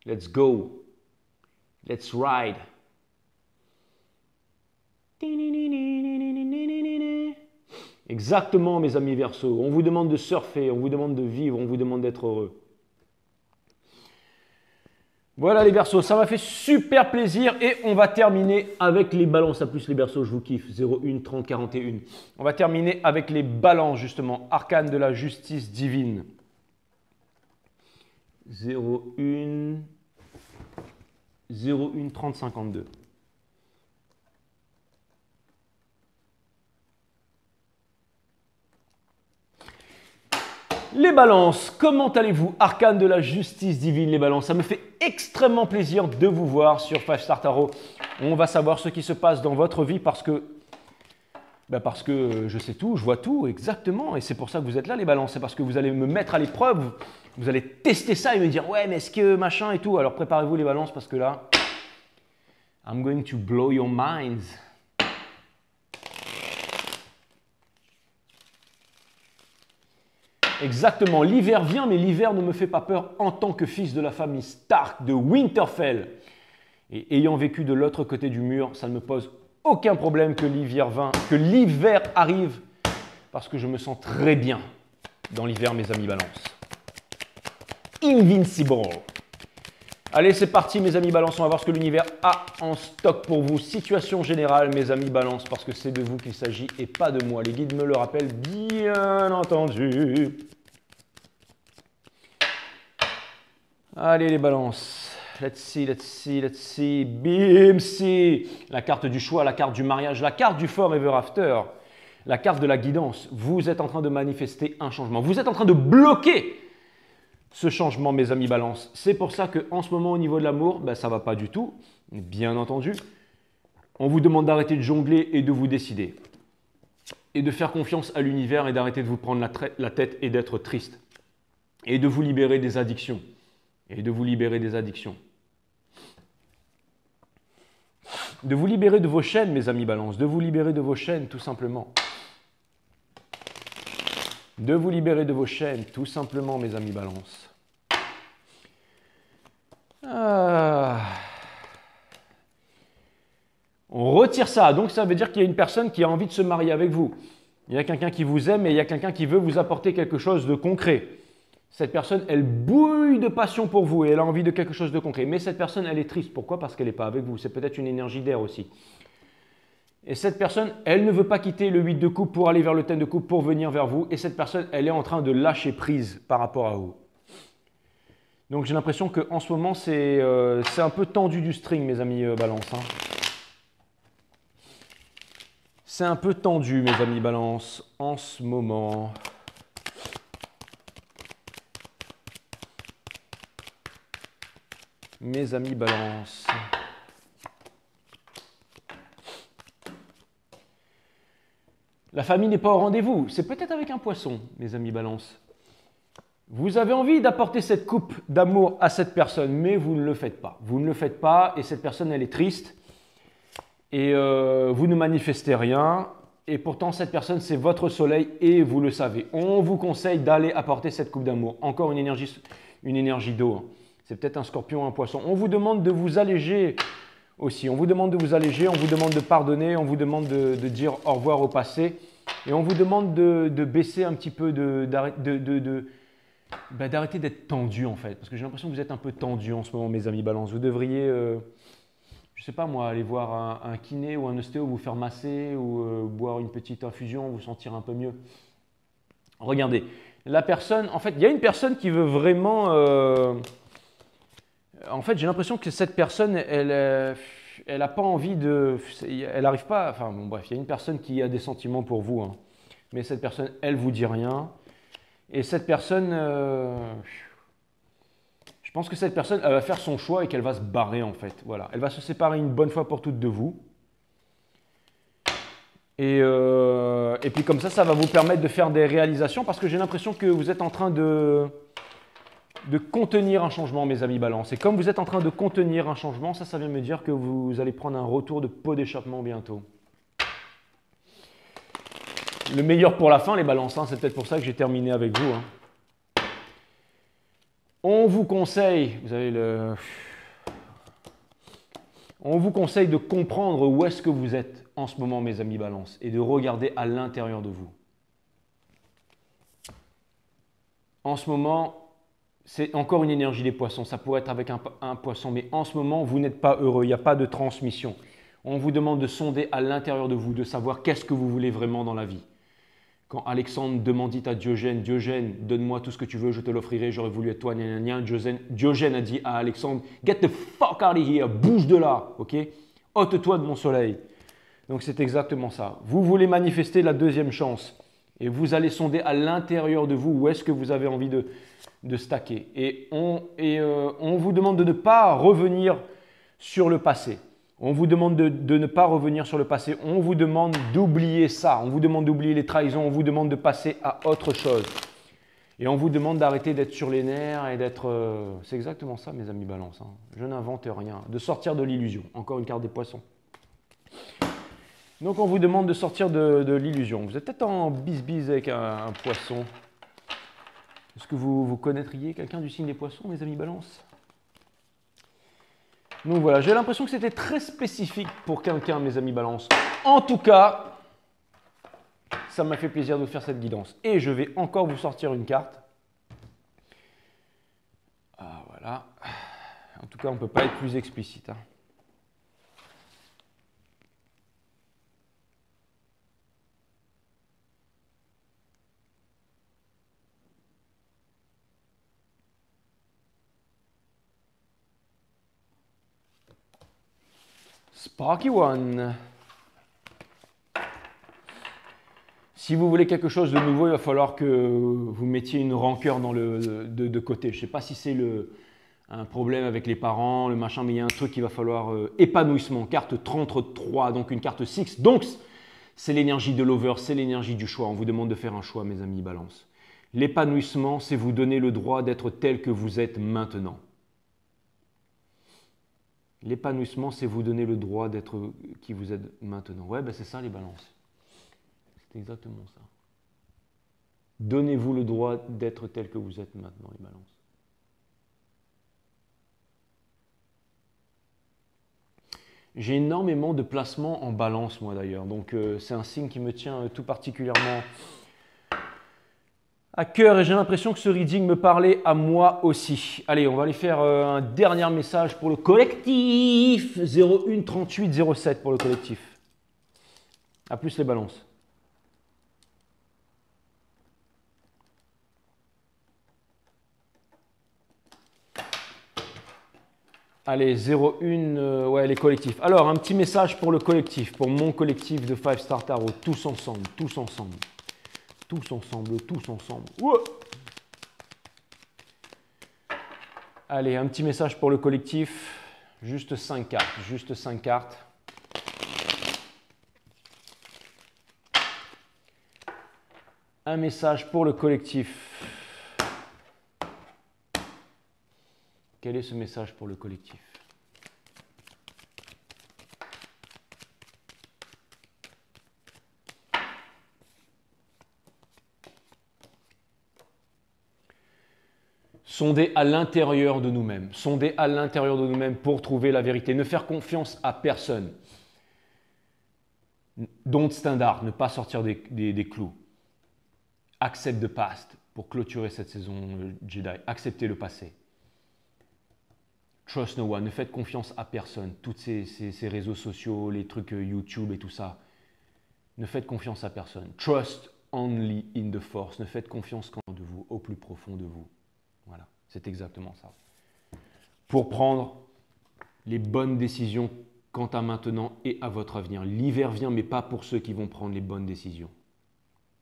Let's go. Let's ride. Exactement mes amis Verseaux, on vous demande de surfer, on vous demande de vivre, on vous demande d'être heureux. Voilà les Verseaux, ça m'a fait super plaisir et on va terminer avec les balances. À plus les Verseaux, je vous kiffe. 0, 1, 30, 41. On va terminer avec les balances justement. Arcane de la justice divine. 0, 1, 30, 52. Les balances, comment allez-vous? Arcane de la justice divine, les balances. Ça me fait extrêmement plaisir de vous voir sur 5 Star Tarot. On va savoir ce qui se passe dans votre vie parce que je sais tout, je vois tout, exactement. Et c'est pour ça que vous êtes là, les balances. C'est parce que vous allez me mettre à l'épreuve. Vous allez tester ça et me dire, ouais, mais est-ce que machin et tout. Alors préparez-vous, les balances, parce que là, I'm going to blow your minds. Exactement, l'hiver vient, mais l'hiver ne me fait pas peur en tant que fils de la famille Stark de Winterfell. Et ayant vécu de l'autre côté du mur, ça ne me pose aucun problème que l'hiver arrive, parce que je me sens très bien dans l'hiver, mes amis balance. Invincible. Allez, c'est parti, mes amis balance, on va voir ce que l'univers a en stock pour vous. Situation générale, mes amis balance, parce que c'est de vous qu'il s'agit et pas de moi. Les guides me le rappellent, bien entendu. Allez, les balances. Let's see, let's see, let's see. Bim, si. La carte du choix, la carte du mariage, la carte du forever after, la carte de la guidance. Vous êtes en train de manifester un changement. Vous êtes en train de bloquer ce changement, mes amis balance. C'est pour ça qu'en ce moment, au niveau de l'amour, ça ne va pas du tout, bien entendu. On vous demande d'arrêter de jongler et de vous décider. Et de faire confiance à l'univers et d'arrêter de vous prendre la tête et d'être triste. Et de vous libérer des addictions. Et de vous libérer des addictions. De vous libérer de vos chaînes, mes amis balance. De vous libérer de vos chaînes, tout simplement. De vous libérer de vos chaînes, tout simplement, mes amis balance. On retire ça. Donc, ça veut dire qu'il y a une personne qui a envie de se marier avec vous. Il y a quelqu'un qui vous aime et il y a quelqu'un qui veut vous apporter quelque chose de concret. Cette personne, elle bouille de passion pour vous et elle a envie de quelque chose de concret. Mais cette personne, elle est triste. Pourquoi? Parce qu'elle n'est pas avec vous. C'est peut-être une énergie d'air aussi. Et cette personne, elle ne veut pas quitter le 8 de coupe pour aller vers le 10 de coupe pour venir vers vous. Et cette personne, elle est en train de lâcher prise par rapport à vous. Donc j'ai l'impression qu'en ce moment, c'est un peu tendu du string, mes amis balance. Hein. C'est un peu tendu, mes amis balance, en ce moment. Mes amis balance. La famille n'est pas au rendez-vous. C'est peut-être avec un poisson, mes amis balance. Vous avez envie d'apporter cette coupe d'amour à cette personne, mais vous ne le faites pas. Vous ne le faites pas et cette personne, elle est triste. Et vous ne manifestez rien. Et pourtant, cette personne, c'est votre soleil et vous le savez. On vous conseille d'aller apporter cette coupe d'amour. Encore une énergie d'eau. Hein. C'est peut-être un scorpion, un poisson. On vous demande de vous alléger aussi. On vous demande de vous alléger, on vous demande de pardonner, on vous demande de dire au revoir au passé. Et on vous demande de baisser un petit peu, d'arrêter d'être tendu en fait. Parce que j'ai l'impression que vous êtes un peu tendu en ce moment, mes amis balance. Vous devriez, je ne sais pas moi, aller voir un kiné ou un ostéo, vous faire masser ou boire une petite infusion, vous sentir un peu mieux. Regardez, la personne, en fait, il y a une personne qui veut vraiment En fait, j'ai l'impression que cette personne, elle n'a pas envie de... Elle n'arrive pas... Enfin, bon, bref, il y a une personne qui a des sentiments pour vous, hein. Mais cette personne, elle vous dit rien. Et cette personne... je pense que cette personne, elle va faire son choix et qu'elle va se barrer, en fait. Voilà. Elle va se séparer une bonne fois pour toutes de vous. Et puis comme ça va vous permettre de faire des réalisations parce que j'ai l'impression que vous êtes en train de contenir un changement, mes amis Balance. Et comme vous êtes en train de contenir un changement, ça vient me dire que vous allez prendre un retour de pot d'échappement bientôt. Le meilleur pour la fin, les Balances, hein, c'est peut-être pour ça que j'ai terminé avec vous. Hein. On vous conseille, on vous conseille de comprendre où est-ce que vous êtes en ce moment, mes amis Balance, et de regarder à l'intérieur de vous. En ce moment, c'est encore une énergie des poissons. Ça pourrait être avec un poisson, mais en ce moment, vous n'êtes pas heureux. Il n'y a pas de transmission. On vous demande de sonder à l'intérieur de vous, de savoir qu'est-ce que vous voulez vraiment dans la vie. Quand Alexandre demandit à Diogène, Diogène, donne-moi tout ce que tu veux, je te l'offrirai, j'aurais voulu être toi, gna, gna, gna. Diogène a dit à Alexandre, get the fuck out of here, bouge de là, ok? Ôte-toi de mon soleil. Donc c'est exactement ça. Vous voulez manifester la deuxième chance et vous allez sonder à l'intérieur de vous où est-ce que vous avez envie de stacker. Et on vous demande de ne pas revenir sur le passé. On vous demande de ne pas revenir sur le passé. On vous demande d'oublier ça. On vous demande d'oublier les trahisons. On vous demande de passer à autre chose. Et on vous demande d'arrêter d'être sur les nerfs et d'être... c'est exactement ça, mes amis Balance. Hein. Je n'invente rien. De sortir de l'illusion. Encore une carte des poissons. Donc, on vous demande de sortir de l'illusion. Vous êtes peut-être en bise-bise avec un poisson. Est-ce que vous connaîtriez quelqu'un du signe des poissons, mes amis Balance? Donc voilà, j'ai l'impression que c'était très spécifique pour quelqu'un, mes amis Balance. En tout cas, ça m'a fait plaisir de vous faire cette guidance. Et je vais encore vous sortir une carte. Ah, voilà. En tout cas, on ne peut pas être plus explicite. Hein. Sparky One. Si vous voulez quelque chose de nouveau, il va falloir que vous mettiez une rancœur de côté. Je ne sais pas si c'est un problème avec les parents, le machin, mais il y a un truc qu'il va falloir... épanouissement, carte 33, donc une carte 6. Donc, c'est l'énergie de l'over, c'est l'énergie du choix. On vous demande de faire un choix, mes amis Balance. L'épanouissement, c'est vous donner le droit d'être tel que vous êtes maintenant. L'épanouissement, c'est vous donner le droit d'être qui vous êtes maintenant. Ouais, ben c'est ça les Balances. C'est exactement ça. Donnez-vous le droit d'être tel que vous êtes maintenant, les Balances. J'ai énormément de placements en Balance, moi d'ailleurs. Donc c'est un signe qui me tient tout particulièrement à cœur et j'ai l'impression que ce reading me parlait à moi aussi. Allez, on va aller faire un dernier message pour le collectif. 01 38 07 pour le collectif. A plus les Balances. Allez, 01, ouais, les collectifs. Alors, un petit message pour le collectif, pour mon collectif de 5 Star Tarot. Tous ensemble, tous ensemble. Tous ensemble, tous ensemble. Ouais. Allez, un petit message pour le collectif. Juste 5 cartes, juste 5 cartes. Un message pour le collectif. Quel est ce message pour le collectif? Sonder à l'intérieur de nous-mêmes. Sonder à l'intérieur de nous-mêmes pour trouver la vérité. Ne faire confiance à personne. Don't standard, ne pas sortir des clous. Accept the past pour clôturer cette saison Jedi. Acceptez le passé. Trust no one, ne faites confiance à personne. Tous ces réseaux sociaux, les trucs YouTube et tout ça. Ne faites confiance à personne. Trust only in the force. Ne faites confiance qu'en de vous, au plus profond de vous. Voilà, c'est exactement ça. pour prendre les bonnes décisions quant à maintenant et à votre avenir. L'hiver vient, mais pas pour ceux qui vont prendre les bonnes décisions.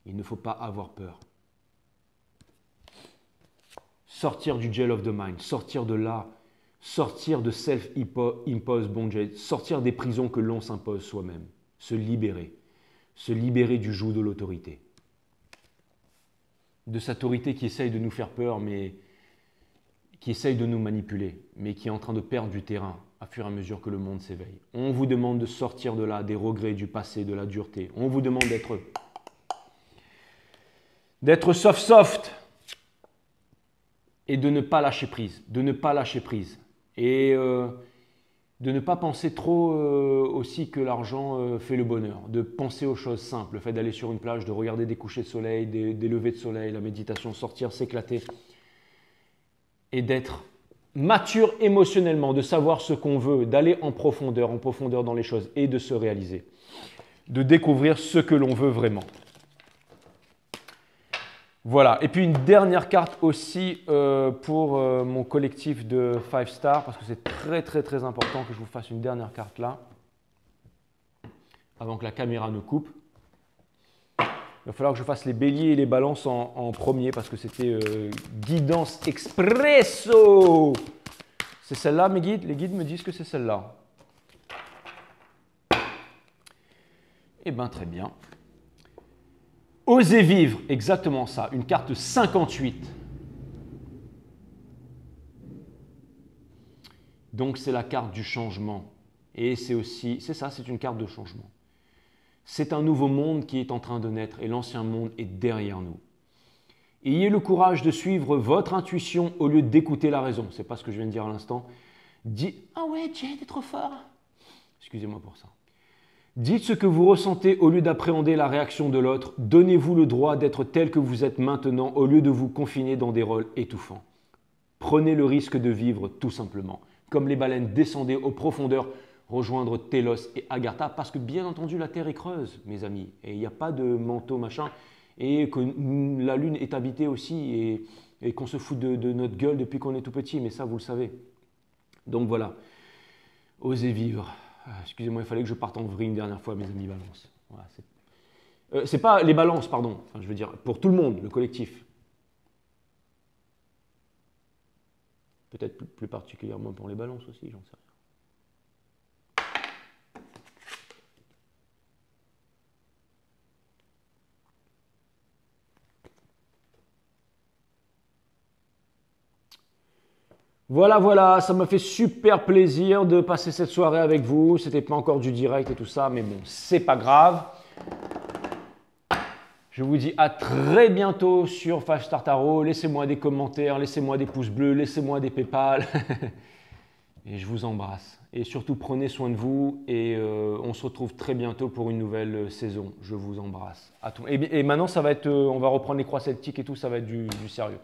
Il ne faut pas avoir peur. Sortir du jail of the mind, sortir de là, sortir de self-imposed bondage, sortir des prisons que l'on s'impose soi-même, se libérer du joug de l'autorité. De cette autorité qui essaye de nous faire peur, mais qui essaye de nous manipuler, mais qui est en train de perdre du terrain à fur et à mesure que le monde s'éveille. On vous demande de sortir de là, des regrets, du passé, de la dureté. On vous demande d'être soft et de ne pas lâcher prise, et de ne pas penser trop aussi que l'argent fait le bonheur, de penser aux choses simples, le fait d'aller sur une plage, de regarder des couchers de soleil, des levées de soleil, la méditation, sortir, s'éclater, et d'être mature émotionnellement, de savoir ce qu'on veut, d'aller en profondeur dans les choses et de se réaliser, de découvrir ce que l'on veut vraiment. Voilà, et puis une dernière carte aussi pour mon collectif de 5 stars, parce que c'est très important que je vous fasse une dernière carte là, avant que la caméra ne coupe. Il va falloir que je fasse les béliers et les balances en premier, parce que c'était guidance expresso. C'est celle-là mes guides? Les guides me disent que c'est celle-là. Eh bien très bien. Osez vivre, exactement ça, une carte 58. Donc c'est la carte du changement. Et c'est aussi, c'est ça, c'est une carte de changement. C'est un nouveau monde qui est en train de naître et l'ancien monde est derrière nous. Ayez le courage de suivre votre intuition au lieu d'écouter la raison. C'est pas ce que je viens de dire à l'instant. Ah ouais, Jay, t'es trop fort. Excusez-moi pour ça. Dites ce que vous ressentez au lieu d'appréhender la réaction de l'autre. Donnez-vous le droit d'être tel que vous êtes maintenant au lieu de vous confiner dans des rôles étouffants. Prenez le risque de vivre tout simplement. Comme les baleines, descendez aux profondeurs, rejoindre Télos et Agartha, parce que bien entendu la Terre est creuse, mes amis, et il n'y a pas de manteau machin, et que la Lune est habitée aussi, et qu'on se fout de notre gueule depuis qu'on est tout petit, mais ça vous le savez. Donc voilà, osez vivre. Excusez-moi, il fallait que je parte en vrille une dernière fois, mes amis Balance. Voilà, c'est pas les balances, pardon. Enfin, je veux dire, pour tout le monde, le collectif. Peut-être plus particulièrement pour les balances aussi, j'en sais rien. Voilà, ça m'a fait super plaisir de passer cette soirée avec vous. C'était pas encore du direct et tout ça, mais bon, c'est pas grave. Je vous dis à très bientôt sur 5 Star Tarot. Laissez-moi des commentaires, laissez-moi des pouces bleus, laissez-moi des PayPal. Et je vous embrasse. Et surtout, prenez soin de vous et on se retrouve très bientôt pour une nouvelle saison. Je vous embrasse. À tout. Et maintenant, ça va être, on va reprendre les croix celtiques et tout, ça va être du sérieux.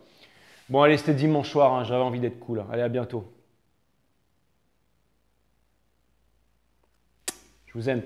Bon, allez, c'était dimanche soir, hein, j'avais envie d'être cool. Hein. Allez, à bientôt. Je vous aime.